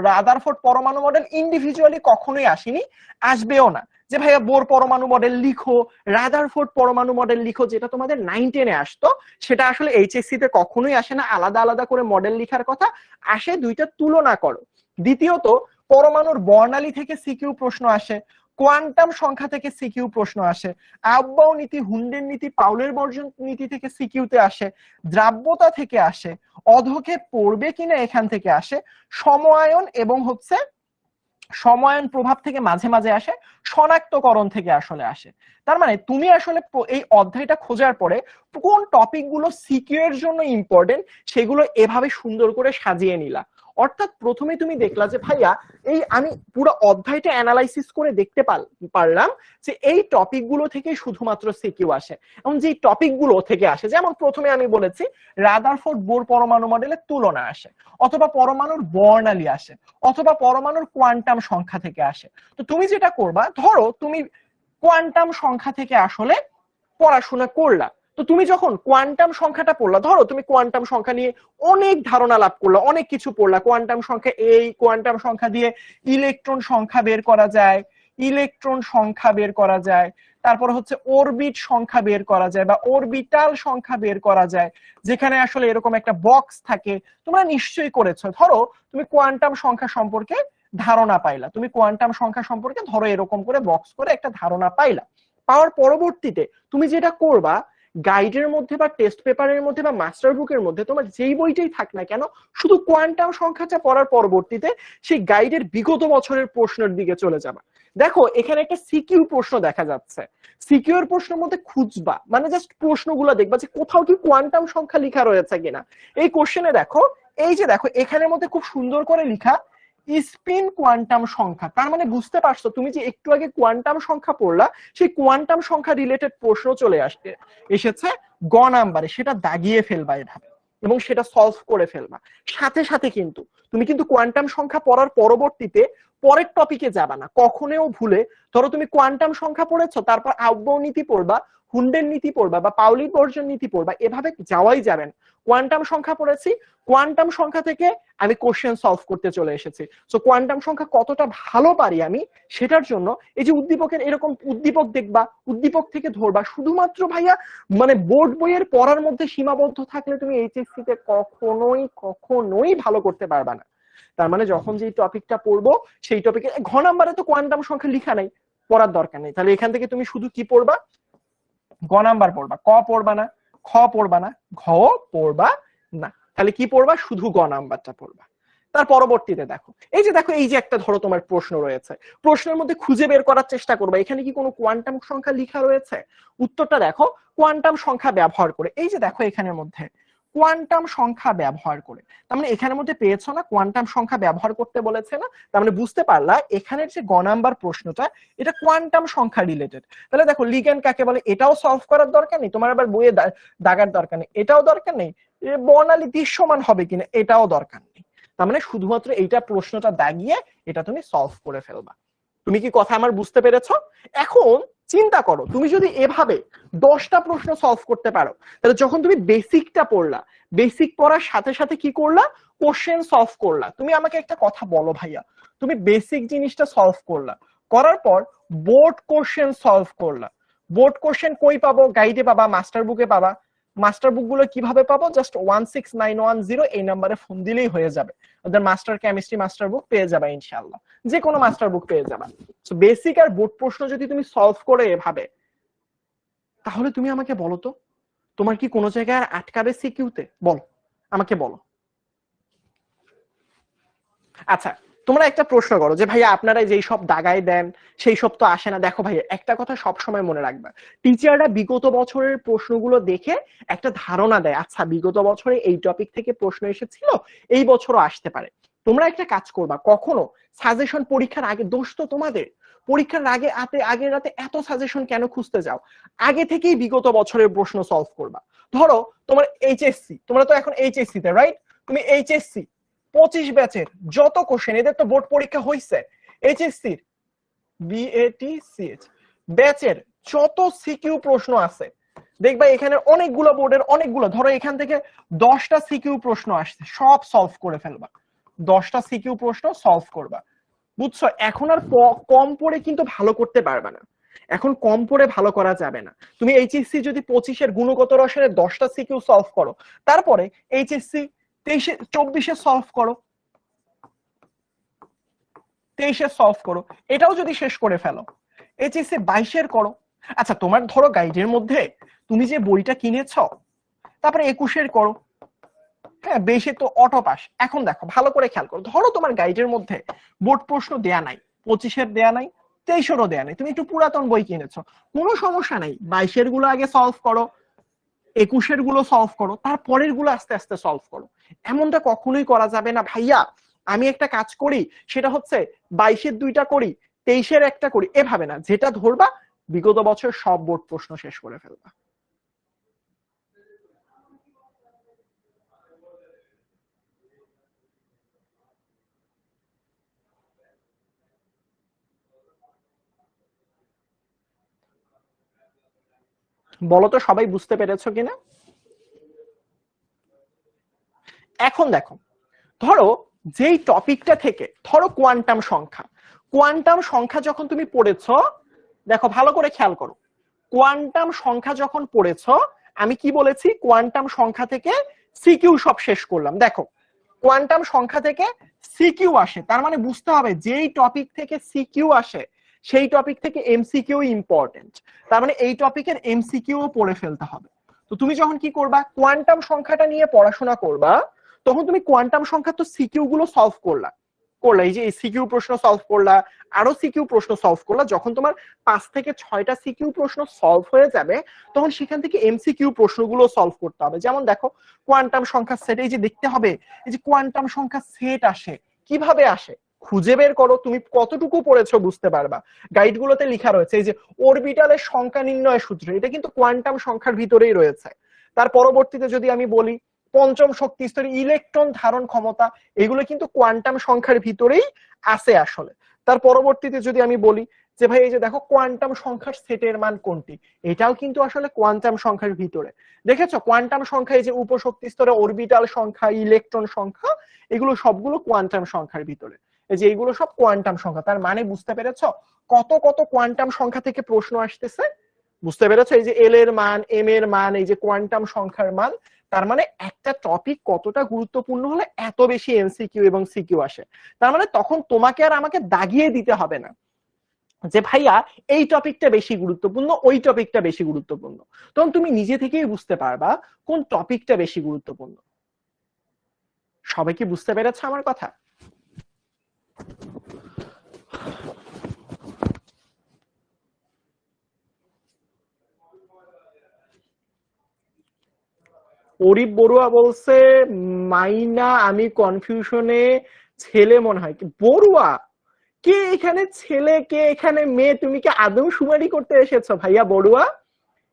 রাদারফোর্ড পরমাণু মডেল ইন্ডিভিজুয়ালি কখনোই আসেনি, আসবেও না। যে ভাইয়া বোর পরমাণু মডেল লিখো, রাদারফোর্ড পরমাণু মডেল লিখো, যেটা তোমাদের 9-10-এ আসতো, সেটা আসলে এইচএসসি তে কখনোই আসে না। আলাদা আলাদা করে মডেল লিখার কথা আসে, দুইটা তুলনা করো। দ্বিতীয়ত, পরমাণুর বর্ণালী থেকে সিকিউ প্রশ্ন আসে, কোয়ান্টাম সংখ্যা থেকে সিকিউ প্রশ্ন আসে, আউবাউ নীতি, হুন্ডের নীতি, পাউলের বর্জন নীতি থেকে সিকিউতে আসে, দ্রাব্যতা থেকে আসে, অধকে পড়বে কিনা এখান থেকে আসে, সময়ায়ন এবং হচ্ছে সময়ায়ন প্রভাব থেকে মাঝে মাঝে আসে, শনাক্তকরণ থেকে আসলে আসে। তার মানে তুমি আসলে এই অধ্যায়টা খোঁজার পরে কোন টপিকগুলো সিকিউ এর জন্য ইম্পর্টেন্ট সেগুলো এভাবে সুন্দর করে সাজিয়ে নিলা। অর্থাৎ প্রথমে তুমি দেখলা যে ভাইয়া এই আমি পুরো অধ্যায়টা অ্যানালাইসিস করে দেখতে পারলাম যে এই টপিকগুলো থেকে শুধুমাত্র সিকিউ আসে, এবং যে টপিকগুলো থেকে আসে, যেমন প্রথমে আমি বলেছি রাদারফোর্ড বোর পরমাণু মডেলের তুলনা আসে, অথবা পরমাণুর বর্ণালী আসে, অথবা পরমাণুর কোয়ান্টাম সংখ্যা থেকে আসে। তো তুমি যেটা করবা, ধরো তুমি কোয়ান্টাম সংখ্যা থেকে আসলে পড়াশোনা করলা, তো তুমি যখন কোয়ান্টাম সংখ্যাটা পড়লা, ধরো তুমি কোয়ান্টাম সংখ্যা নিয়ে অনেক ধারণা লাভ করলা, অনেক কিছু পড়লা, কোয়ান্টাম সংখ্যা, এই কোয়ান্টাম সংখ্যা দিয়ে ইলেকট্রন সংখ্যা বের করা যায়, ইলেকট্রন সংখ্যা বের করা যায়, তারপর হচ্ছে অরবিট সংখ্যা বের করা যায়, বা অরবিটাল সংখ্যা বের করা যায়, যেখানে আসলে এরকম একটা বক্স থাকে, তোমরা নিশ্চয়ই করেছো। ধরো তুমি কোয়ান্টাম সংখ্যা সম্পর্কে ধারণা পাইলা, তুমি কোয়ান্টাম সংখ্যা সম্পর্কে ধরো এরকম করে বক্স করে একটা ধারণা পাইলা, পাওয়ার পরবর্তীতে তুমি যেটা করবা, গাইডের মধ্যে বা টেস্ট পেপারের মধ্যে বা মাস্টার বুকের মধ্যে তোমার যেই বইটাই থাক না কেন, শুধু কোয়ান্টাম সংখ্যাটা পড়ার পরবর্তীতে সেই গাইডের বিগত বছরের প্রশ্নের দিকে চলে যাবা। দেখো এখানে একটা সিকিউ প্রশ্ন দেখা যাচ্ছে, সিকিউ এর প্রশ্নের মধ্যে খুঁজবা, মানে জাস্ট প্রশ্নগুলো দেখবা যে কোথাও কি কোয়ান্টাম সংখ্যা লেখা রয়েছে কিনা। এই কোশ্চেনে দেখো, এই যে দেখো এখানের মধ্যে খুব সুন্দর করে লেখা স্পিন কোয়ান্টাম সংখ্যা, তার মানে বুঝতে পারছো তুমি যে একটু আগে কোয়ান্টাম সংখ্যা পড়লা, সেই কোয়ান্টাম সংখ্যা রিলেটেড প্রশ্ন চলে এসেছে গ নাম্বারে, সেটা দাগিয়ে ফেলবা এভাবে এবং সেটা সলভ করে ফেলবা। সাথে সাথে কিন্তু তুমি কিন্তু কোয়ান্টাম সংখ্যা পড়ার পরবর্তীতে পরের টপিকে যাবা না কখনোও ভুলে। ধরো তুমি কোয়ান্টাম সংখ্যা পড়েছো, তারপর আউবৌ নীতি পড়বা, হুন্ডের নীতি পড়বা বা পাউলি বর্জন নীতি পড়বা, এভাবে যাওয়াই যাবে না। কোয়ান্টাম সংখ্যা পড়েছি, কোয়ান্টাম সংখ্যা থেকে আমি কোশ্চেন সলভ করতে চলে এসেছি। সো কোয়ান্টাম সংখ্যা কতটা ভালো পারি আমি, সেটার জন্য এই যে উদ্দীপকের এরকম উদ্দীপক দেখবা, উদ্দীপক থেকে ধরবা। শুধুমাত্র ভাইয়া মানে বোর্ড বইয়ের পড়ার মধ্যে সীমাবদ্ধ থাকলে তুমি এইচএসসি তে কখনোই কখনোই ভালো করতে পারবা না। তার মানে যখন যে টপিকটা পড়বো সেই টপিকে ঘ নাম্বারে তো কোয়ান্টাম সংখ্যা লেখা নাই, পড়ার দরকার নেই। তাহলে এখান থেকে তুমি শুধু কি পড়বা, গ নাম্বার পড়বা, ক পড়বা না, খ পড়বা না, ঘ পড়বা না। তাহলে কি পড়বা, শুধু গ নাম্বারটা পড়বা। তার পরবর্তীতে দেখো, এই যে দেখো এই যে একটা ধরো তোমার প্রশ্ন রয়েছে, প্রশ্নের মধ্যে খুঁজে বের করার চেষ্টা করবা এখানে কি কোনো কোয়ান্টাম সংখ্যা লেখা রয়েছে। উত্তরটা দেখো, কোয়ান্টাম সংখ্যা ব্যবহার করে। এই যে দেখো এখানের মধ্যে কোয়ান্টাম সংখ্যা ব্যবহার করে, তার মানে এখানের মধ্যে পেয়েছো না, কোয়ান্টাম সংখ্যা ব্যবহার করতে বলেছে না, তার মানে বুঝতে পারলা এখানের যে গ নাম্বার প্রশ্নটা এটা কোয়ান্টাম সংখ্যা রিলেটেড। তাহলে দেখো লিগ্যান্ড কাকে বলে এটাও সলভ করার দরকার নেই, তোমার আবার বইয়ে দাগার দরকার নেই, এটাও দরকার নেই, বর্ণালী দৃশ্যমান হবে কিনা এটাও দরকার নেই। তার মানে শুধুমাত্র এইটা প্রশ্নটা দাগিয়ে এটা তুমি সলভ করে ফেলবা। তুমি কি কথা আমার বুঝতে পেরেছো? এখন চিন্তা করো, তুমি যদি এভাবে 10টা প্রশ্ন সলভ করতে পারো, তাহলে যখন তুমি বেসিকটা পড়লা, বেসিক পড়ার সাথে সাথে কি করলা, কোশ্চেন সলভ করলা। তুমি আমাকে একটা কথা বলো ভাইয়া, তুমি বেসিক জিনিসটা সলভ করলা, করার পর বোর্ড কোশ্চেন সলভ করলা। বোর্ড কোশ্চেন কই পাবো, গাইডে পাবা, মাস্টার বুকে পাবা। মাস্টার বুক গুলো কিভাবে পাবো, জাস্ট 16910 এই নাম্বারে ফোন দিলেই হয়ে যাবে, ওদের মাস্টার কেমিস্ট্রি মাস্টার বুক পেয়ে যাবে ইনশাআল্লাহ, যে কোনো মাস্টার বুক পেয়ে যাবে। সো বেসিক আর বোর্ড প্রশ্ন যদি তুমি সলভ করে এভাবে, তাহলে তুমি আমাকে বলো তো তোমার কি কোনো জায়গায় আটকাবে সিকিউতে, বলো আমাকে বলো। আচ্ছা তোমরা একটা প্রশ্ন করো যে ভাইয়া আপনারা যেই সব দাগায় দেন সেই সব তো আসে না। দেখো ভাইয়া একটা কথা সব সময় মনে রাখবা, টিচাররা বিগত বছরের প্রশ্নগুলো দেখে একটা ধারণা দেয়, আচ্ছা বিগত বছরে এই টপিক থেকে প্রশ্ন এসেছিল, এই বছরও আসতে পারে। তোমরা একটা কাজ করবা, কখনো সাজেশন পরীক্ষার আগে, দোষ তো তোমাদের, পরীক্ষার আগে রাতে এত সাজেশন কেন খুঁজতে যাও, আগে থেকেই বিগত বছরের প্রশ্ন সলভ করবা। ধরো তোমার এইচএসসি, তোমরা তো এখন এইচএসসি তে রাইট, তুমি এইচএসসি 25 ব্যাচের যত কোশ্চেন, এদের তো বোর্ড পরীক্ষা হয়েছে, এইচএসসির বিএটিসিএইচ ব্যাচের যত সিকিউ প্রশ্ন আছে, দেখবা এখানে অনেকগুলো বোর্ডের অনেকগুলো, ধরো এখান থেকে 10টা সিকিউ প্রশ্ন আসছে, সব সলভ করে ফেলবা, 10টা সিকিউ প্রশ্ন সলভ করবা। বুঝছো, এখন আর কম পড়ে কিন্তু ভালো করতে পারবে না, এখন কম পড়ে ভালো করা যাবে না। তুমি এইচএসসি যদি 25-এর গুণগত রসায়নের 10টা সিকিউ সলভ করো, তারপরে এইচএসসি 24-এ সলভ করো, 23-এ সলভ করো, এটাও যদি শেষ করে ফেলো, এইচএসসি 22-এর করো। আচ্ছা তোমার ধরো গাইডের মধ্যে তুমি যে বইটা কিনেছো, তারপরে 21-এর করো, হ্যাঁ 22-এ তো অটো পাস। এখন দেখো ভালো করে খেয়াল করো, ধরো তোমার গাইডের মধ্যে বোর্ড প্রশ্ন দেয়া নাই, 25-এর দেয়া নাই, 23-এরও দেয়া নাই, তুমি একটু পুরাতন বই কিনেছো, কোনো সমস্যা নাই, 22-এর গুলো আগে সলভ করো, 21-এর গুলো সলভ করো, তারপরের গুলো আস্তে আস্তে সলভ করো। এমনটা কখনোই করা যাবে না ভাইয়া, আমি একটা কাজ করি সেটা হচ্ছে 22-এর 2টা করি, 23-এর একটা করি, এভাবে না, যেটা ধরবা বিগত বছর সব বোর্ড প্রশ্ন শেষ করে ফেলবা। বলতো সবাই বুঝতে পেরেছো কিনা? এখন দেখো, ধরো যেই টপিকটা থেকে, ধরো কোয়ান্টাম সংখ্যা, কোয়ান্টাম সংখ্যা যখন তুমি পড়েছো, দেখো ভালো করে খেয়াল করো, কোয়ান্টাম সংখ্যা যখন পড়েছো, আমি কি বলেছি, কোয়ান্টাম সংখ্যা থেকে সিকিউ সব শেষ করলাম। দেখো কোয়ান্টাম সংখ্যা থেকে সিকিউ আসে, তার মানে বুঝতে হবে যেই টপিক থেকে সিকিউ আসে সেই টপিক থেকে এমসিকিউ ইম্পর্টেন্ট, তার মানে এই টপিকের এমসিকিউ পড়ে ফেলতে হবে। তো তুমি যখন কি করবা, কোয়ান্টাম সংখ্যাটা নিয়ে পড়াশোনা করবা, তখন তুমি কোয়ান্টাম সংখ্যা তো সিকিউ গুলো সলভ করলা, এই যে সিকিউ প্রশ্ন সলভ করলা, আরো সিকিউ প্রশ্ন সলভ করলা, যখন তোমার 5 থেকে 6টা সিকিউ প্রশ্ন সলভ হয়ে যাবে, তখন সেখান থেকে এমসিকিউ প্রশ্নগুলো সলভ করতে হবে। যেমন দেখো কোয়ান্টাম সংখ্যা সেট, এই যে দেখতে হবে এই যে কোয়ান্টাম সংখ্যা সেট আসে কিভাবে আসে, খুঁজে বের করো তুমি কতটুকু পড়েছো বুঝতে পারবা। গাইডগুলোতে লেখা রয়েছে এই যে অরবিটালের সংখ্যা নির্ণয় সূত্র, এটা কিন্তু কোয়ান্টাম সংখ্যার ভিতরেই রয়েছে। তার পরবর্তীতে যদি আমি বলি পঞ্চম শক্তি স্তরে ইলেকট্রন ধারণ ক্ষমতা, এগুলো কিন্তু কোয়ান্টাম সংখ্যার ভিতরেই আছে আসলে। তার পরবর্তীতে যদি আমি বলি যে ভাই এই যে দেখো কোয়ান্টাম সংখ্যার সেটের মান কোনটি, এটাও কিন্তু আসলে কোয়ান্টাম সংখ্যার ভিতরে। দেখেছো কোয়ান্টাম সংখ্যা এই যে উপশক্তি স্তরে অরবিটাল সংখ্যা, ইলেকট্রন সংখ্যা, এগুলো সবগুলো কোয়ান্টাম সংখ্যার ভিতরে। এই যে এগুলো সব কোয়ান্টাম সংখ্যা। তার মানে বুঝতে পেরেছো কত কত কোয়ান্টাম সংখ্যা থেকে প্রশ্ন আসতেছে? বুঝতে পেরেছো এই যে এল এর মান, এম এর মান, এই যে কোয়ান্টাম সংখ্যার মান। তার মানে একটা টপিক কতটা গুরুত্বপূর্ণ হলে এত বেশি এমসিকিউ এবং সিকিউ আসে। তার মানে তখন তোমাকে আর আমাকে দাগিয়ে দিতে হবে না যে ভাইয়া এই টপিকটা বেশি গুরুত্বপূর্ণ, ওই টপিকটা বেশি গুরুত্বপূর্ণ। তখন তুমি নিজে থেকেই বুঝতে পারবা কোন টপিকটা বেশি গুরুত্বপূর্ণ। সবাই কি বুঝতে পেরেছে আমার কথা? অরিপ বড়ুয়া বলছে মাইনা আমি কনফিউশনে ছেলে মনে হয়। বড়ুয়া কে এখানে ছেলে, কে এখানে মেয়ে? তুমি কি আদৌ শুমারি করতে এসেছো ভাইয়া বড়ুয়া?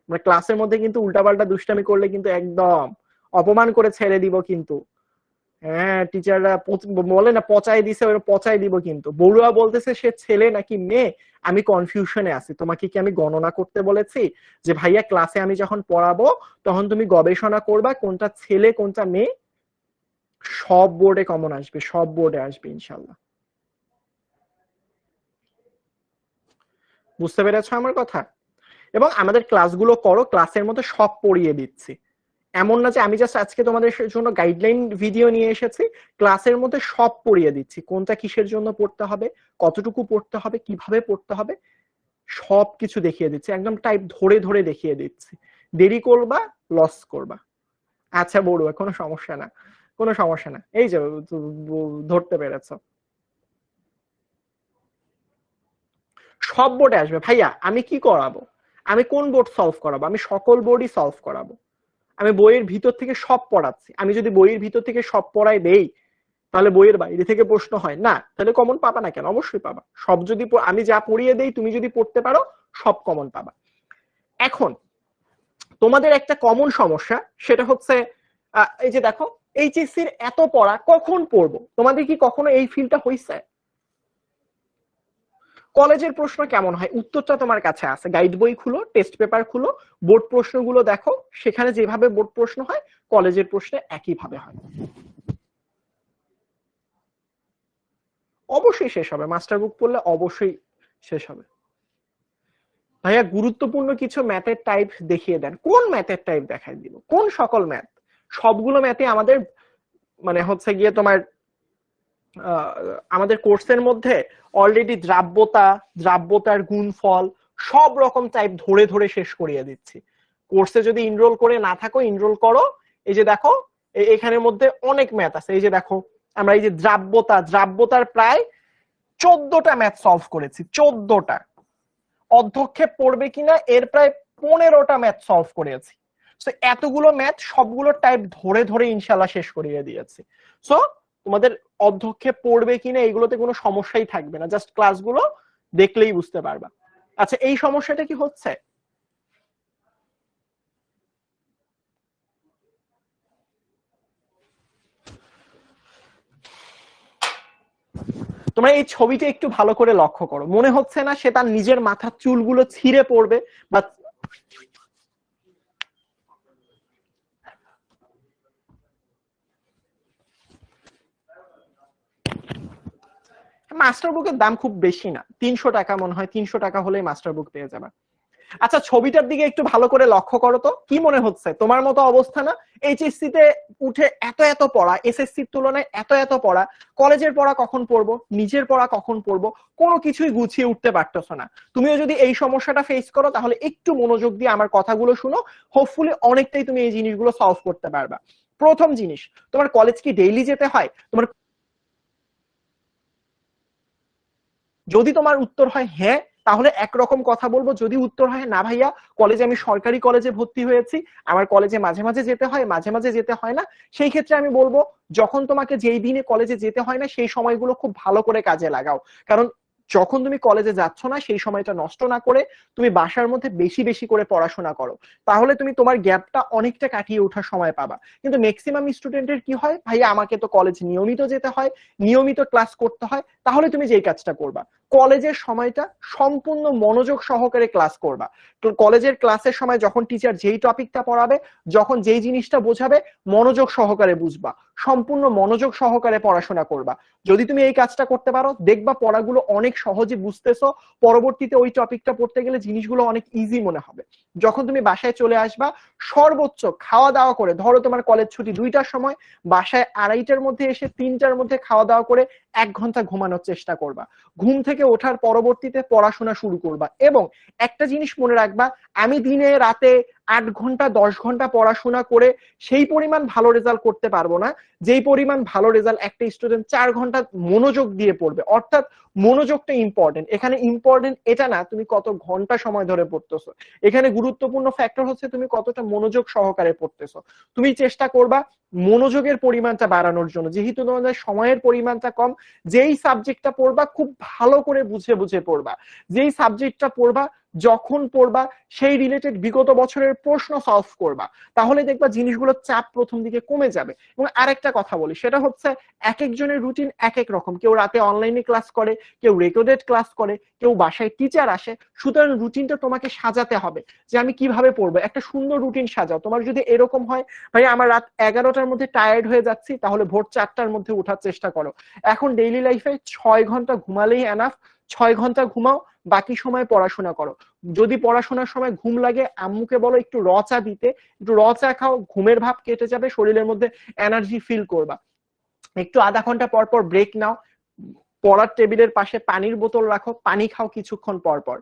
আমরা ক্লাসের মধ্যে কিন্তু উল্টাপাল্টা দুষ্টামি করলে কিন্তু একদম অপমান করে ছেড়ে দিব কিন্তু। হ্যাঁ টিচাররা বলে না পচাই দিছে, ওই পচাই দিব কিন্তু। বড়ুয়া বলতেছে সে ছেলে নাকি মেয়ে, আমি কনফিউশনে আছি। তোমাকে কি আমি গণনা করতে বলেছি যে ভাইয়া ক্লাসে আমি যখন পড়াবো তখন তুমি গবেষণা করবা কোনটা ছেলে কোনটা মেয়ে? সব বোর্ডে কমন আসবে, সব বোর্ডে আসবে ইনশাল্লাহ। বুঝতে পেরেছো আমার কথা? এবং আমাদের ক্লাসগুলো করো, ক্লাসের মধ্যে সব পড়িয়ে দিচ্ছি। এমন না যে আমি জাস্ট আজকে তোমাদের জন্য গাইডলাইন ভিডিও নিয়ে এসেছি, ক্লাসের মধ্যে সব পড়িয়ে দিচ্ছি। কোনটা কিসের জন্য পড়তে হবে, কতটুকু পড়তে হবে, কিভাবে পড়তে হবে, সব কিছু দেখিয়ে দিচ্ছি। একদম টাইপ ধরে ধরে দেখিয়ে দিচ্ছি। দেরি করবা লস করবা। আচ্ছা বড়ুয়া কোনো সমস্যা না, কোনো সমস্যা না। এই যে ধরতে পেরেছ। সব বোর্ডে আসবে ভাইয়া। আমি কি করাবো? আমি কোন বোর্ড সলভ করাবো? আমি সকল বোর্ডই সলভ করাবো। আমি বইয়ের ভিতর থেকে সব পড়াচ্ছি। আমি যদি বইয়ের ভিতর থেকে সব পড়াই দেই তাহলে বইয়ের বাইরে থেকে প্রশ্ন হয় না, তাহলে কমন পাবা না কেন? অবশ্যই পাবা। সব যদি আমি যা পড়িয়ে দেই তুমি যদি পড়তে পারো সব কমন পাবা। এখন তোমাদের একটা কমন সমস্যা, সেটা হচ্ছে এই যে দেখো এইচএসসির এত পড়া কখন পড়বো? তোমাদের কি কখনো এই ফিলটা হইছে? কলেজের প্রশ্ন কেমন হয় উত্তরটা তোমার কাছে আছে, গাইড বই খুলো, টেস্ট পেপার খুলো, বোর্ড প্রশ্নগুলো দেখো, সেখানে যেভাবে বোর্ড প্রশ্ন হয় কলেজের প্রশ্নে একইভাবে হয়। অবশ্যই শেষ হবে, মাস্টার বুক পড়লে অবশ্যই শেষ হবে। ভাইয়া গুরুত্বপূর্ণ কিছু ম্যাথের টাইপ দেখিয়ে দেন। কোন ম্যাথের টাইপ দেখাই দিব? কোন সকল ম্যাথ? সবগুলো ম্যাথে আমাদের মানে হচ্ছে গিয়ে তোমার আমাদের কোর্সের মধ্যে অলরেডি দ্রাব্যতা, দ্রাব্যতার গুণফল, সব রকম টাইপ ধরে ধরে শেষ করিয়ে দিচ্ছি। কোর্সে যদি ইনরোল করে না থাকো ইনরোল করো। এই যে দেখো এখানের মধ্যে অনেক ম্যাথ আছে। এই যে দেখো আমরা এই যে দ্রাব্যতা, দ্রাব্যতার প্রায় 14টা ম্যাথ সলভ করেছি। 14টা। অর্ধক্ষেপ পড়বে কিনা এর প্রায় 15টা ম্যাথ সলভ করেছি। সো এতগুলো ম্যাথ সবগুলো টাইপ ধরে ধরে ইনশাল্লাহ শেষ করিয়ে দিয়েছি। সো তোমাদের অর্ধক্ষেপ পড়বে কিনা এগুলোতে কোনো সমস্যাই থাকবে না, জাস্ট ক্লাসগুলো দেখলেই বুঝতে পারবা। আচ্ছা এই সমস্যাটা কি হচ্ছে? তোমরা এই ছবিটা একটু ভালো করে লক্ষ্য করো। মনে হচ্ছে না সে তার নিজের মাথার চুলগুলো ছিঁড়ে পড়বে? বা মাস্টার বুকের দাম খুব বেশি না, 300 টাকা মনে হয়। 300 টাকা হলেই মাস্টার বুক পেয়ে যাবে। আচ্ছা ছবিটার দিকে একটু ভালো করে লক্ষ্য করো তো, কি মনে হচ্ছে তোমার মতো অবস্থা না? এইচএসসি তে উঠে এত এত পড়া, এসএসসির তুলনায় এত এত পড়া, কলেজের পড়া কখন পড়বো, নিজের পড়া কখন পড়বো, কোনো কিছুই গুছিয়ে উঠতে পারতেছো না। তুমিও যদি এই সমস্যাটা ফেস করো তাহলে একটু মনোযোগ দিয়ে আমার কথাগুলো শুনো, হোপফুলি অনেকটাই তুমি এই জিনিসগুলো সলভ করতে পারবা। প্রথম জিনিস, তোমার কলেজ কি ডেইলি যেতে হয়? তোমার যদি তোমার উত্তর হয় হ্যাঁ, তাহলে একরকম কথা বলবো। যদি উত্তর হয় না ভাইয়া কলেজে আমি সরকারি কলেজে ভর্তি হয়েছি, আমার কলেজে মাঝে মাঝে যেতে হয়, মাঝে মাঝে যেতে হয় না, সেই ক্ষেত্রে আমি বলবো যখন তোমাকে যেই দিনে কলেজে যেতে হয় না সেই সময়গুলো খুব ভালো করে কাজে লাগাও। কারণ যখন তুমি কলেজে যাচ্ছ না সেই সময়টা নষ্ট না করে তুমি বাসার মধ্যে বেশি বেশি করে পড়াশোনা করো, তাহলে তুমি তোমার গ্যাপটা অনেকটা কাটিয়ে ওঠার সময় পাবা। কিন্তু ম্যাক্সিমাম স্টুডেন্টের কি হয়, ভাইয়া আমাকে তো কলেজ নিয়মিত যেতে হয়, নিয়মিত ক্লাস করতে হয়, তাহলে তুমি যেই কাজটা করবা কলেজের সময়টা সম্পূর্ণ মনোযোগ সহকারে ক্লাস করবা। তো কলেজের ক্লাসের সময় যখন টিচার যেই টপিকটা পড়াবে, যখন যেই জিনিসটা বোঝাবে, মনোযোগ সহকারে বুঝবা, সম্পূর্ণ মনোযোগ সহকারে পড়াশোনা করবা। যদি তুমি এই কাজটা করতে পারো দেখবা পড়াগুলো অনেক সহজে বুঝতেছো, পরবর্তীতে ওই টপিকটা পড়তে গেলে জিনিসগুলো অনেক ইজি মনে হবে। যখন তুমি বাসায় চলে আসবা সর্বোচ্চ খাওয়া দাওয়া করে, ধরো তোমার কলেজ ছুটি 2টার সময়, বাসায় 2:30টার মধ্যে এসে 3টার মধ্যে খাওয়া দাওয়া করে 1 ঘন্টা ঘুমানোর চেষ্টা করবা। ঘুম থেকে ওঠার পরবর্তীতে পড়াশোনা শুরু করবা। এবং একটা জিনিস মনে রাখবা, আমি দিনে রাতে 8 ঘন্টা 10 ঘন্টা পড়াশোনা করে সেই পরিমাণ ভালো রেজাল্ট করতে পারবো না যেই পরিমাণ ভালো রেজাল্ট একটা স্টুডেন্ট 4 ঘন্টা মনোযোগ দিয়ে পড়বে। অর্থাৎ মনোযোগটা ইম্পর্টেন্ট। এখানে ইম্পর্টেন্ট এটা না তুমি কত ঘন্টা সময় ধরে পড়তেছো, এখানে গুরুত্বপূর্ণ ফ্যাক্টর হচ্ছে তুমি কতটা মনোযোগ সহকারে পড়তেছো। তুমি চেষ্টা করবা মনোযোগের পরিমাণটা বাড়ানোর জন্য, যেহেতু তোমাদের সময়ের পরিমাণটা কম, যেই সাবজেক্টটা পড়বা খুব ভালো করে বুঝে বুঝে পড়বা। যেই সাবজেক্টটা পড়বা যখন পড়বা সেই রিলেটেড বিগত বছরের প্রশ্ন সলভ করবা, তাহলে দেখবা জিনিসগুলোর চাপ প্রথম দিকে কমে যাবে। এবং আরেকটা কথা বলি, সেটা হচ্ছে এক একজনের রুটিন এক এক রকম। কেউ রাতে অনলাইনে ক্লাস করে, কেউ রেকর্ডেড ক্লাস করে, কেউ বাসায় টিচার আসে। সুতরাং রুটিনটা তোমাকে সাজাতে হবে যে আমি কিভাবে পড়বো, একটা সুন্দর রুটিন সাজাও। তোমার যদি এরকম হয় ভাই আমার রাত 11টার মধ্যে টায়ার্ড হয়ে যাচ্ছি, তাহলে ভোর 4টার মধ্যে ওঠার চেষ্টা করো। এখন ডেইলি লাইফে 6 ঘন্টা ঘুমালেই এনাফ, 6 ঘন্টা ঘুমাও, বাকি সময় পড়াশোনা করো। যদি পড়াশোনার সময় ঘুম লাগে আম্মুকে বলো একটু র চা দিতে, একটু র চা খাও, ঘুমের ভাব কেটে যাবে, শরীরের মধ্যে এনার্জি ফিল করবা। একটু আধা ঘন্টা পর পর ব্রেক নাও, পড়ার টেবিলের পাশে পানির বোতল রাখো, পানি খাও কিছুক্ষণ পর পর।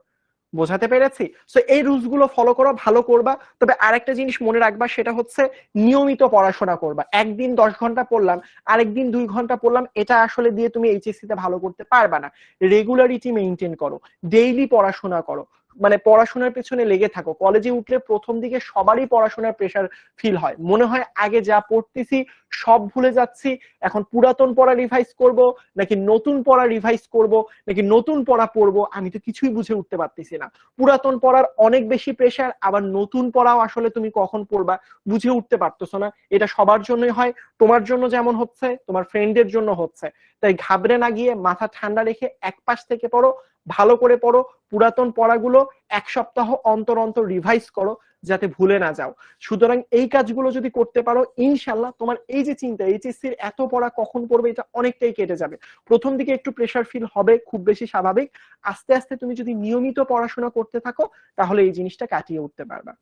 বোঝাতে পেরেছি? সো এই রুলস গুলো ফলো করো, ভালো করবা। তবে আরেকটা জিনিস মনে রাখবা, সেটা হচ্ছে নিয়মিত পড়াশোনা করবা। একদিন 10 ঘন্টা পড়লাম, আরেকদিন 2 ঘন্টা পড়লাম, এটা আসলে দিয়ে তুমি এইচএসসি তে ভালো করতে পারবা না। রেগুলারিটি মেইনটেইন করো, ডেইলি পড়াশোনা করো, মানে পড়াশোনার পেছনে লেগে থাকো। কলেজে উঠলে প্রথম দিকে সবারই পড়াশোনার প্রেশার ফিল হয়, মনে হয় আগে যা পড়তেছি সব ভুলে যাচ্ছি, এখন পুরাতন পড়া রিভাইজ করব নাকি নতুন পড়া রিভাইজ করব নাকি নতুন পড়া পড়বো, আমি তো কিছুই বুঝে উঠতে পারতেছি না। পুরাতন পড়ার অনেক বেশি প্রেশার, আবার নতুন পড়াও আসলে তুমি কখন পড়বা বুঝে উঠতে পারতেছো না। এটা সবার জন্যই হয়, তোমার জন্য যেমন হচ্ছে তোমার ফ্রেন্ডের জন্য হচ্ছে। তাই ঘাবড়ে না গিয়ে মাথা ঠান্ডা রেখে এক পাশ থেকে পড়ো, ভালো করে পড়ো। পুরাতন পড়াগুলো 1 সপ্তাহ অন্তর অন্তর রিভাইজ করো যাতে ভুলে না যাও। সুতরাং এই কাজগুলো যদি করতে পারো ইনশাল্লাহ তোমার এই যে চিন্তা এইচএসসির এত পড়া কখন পড়বে এটা অনেকটাই কেটে যাবে। প্রথম দিকে একটু প্রেশার ফিল হবে, খুব বেশি স্বাভাবিক। আস্তে আস্তে তুমি যদি নিয়মিত পড়াশোনা করতে থাকো তাহলে এই জিনিসটা কাটিয়ে উঠতে পারবা।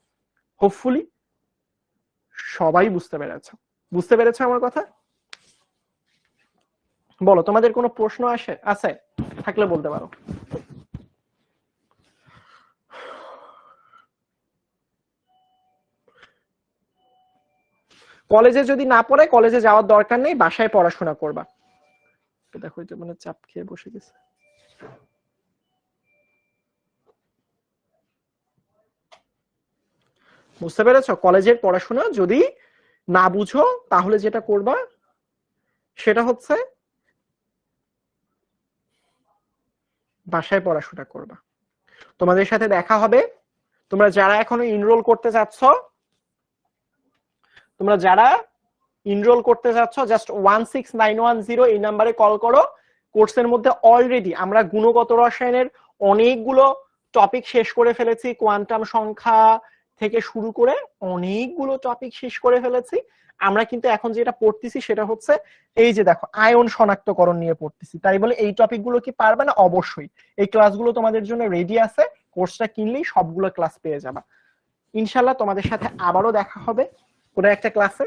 হোপফুলি সবাই বুঝতে পেরেছো। বুঝতে পেরেছো আমার কথা? বলো তোমাদের কোনো প্রশ্ন আছে থাকলে বলতে পারো। কলেজে যদি না পড়ে কলেজে যাওয়ার দরকার নেই, বাসায় পড়াশোনা করবা। দেখো এটা মানে চাপ খেয়ে বসে গেছে। বুঝতে পেরেছো? কলেজের পড়াশোনা যদি না বুঝো তাহলে যেটা করবা সেটা হচ্ছে বাসায় পড়াশোনা করবা। তোমাদের সাথে দেখা হবে, তোমরা যারা এখনো এনরোল করতে যাচ্ছ, তোমরা যারা এনরোল করতে যাচ্ছ জাস্ট 16910 এই নাম্বারে কল করো। কোর্সের মধ্যে অলরেডি আমরা গুণগত রসায়নের অনেকগুলো টপিক শেষ করে ফেলেছি, কোয়ান্টাম সংখ্যা থেকে শুরু করে অনেকগুলো টপিক শেষ করে ফেলেছি। আমরা কিন্তু এখন যেটা পড়তেছি সেটা হচ্ছে এই যে দেখো আয়ন শনাক্তকরণ নিয়ে পড়তেছি। তাই বলে এই টপিকগুলো কি পারবে না? অবশ্যই। এই ক্লাসগুলো তোমাদের জন্য রেডি আছে, কোর্সটা কিনলেই সবগুলো ক্লাস পেয়ে যাবা। ইনশাআল্লাহ তোমাদের সাথে আবারও দেখা হবে কোনো একটা ক্লাসে,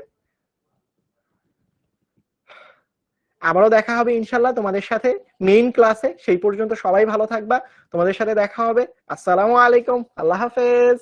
আবারও দেখা হবে ইনশাআল্লাহ তোমাদের সাথে মেইন ক্লাসে। সেই পর্যন্ত সবাই ভালো থাকবা, তোমাদের সাথে দেখা হবে। আসসালামু আলাইকুম, আল্লাহ হাফেজ।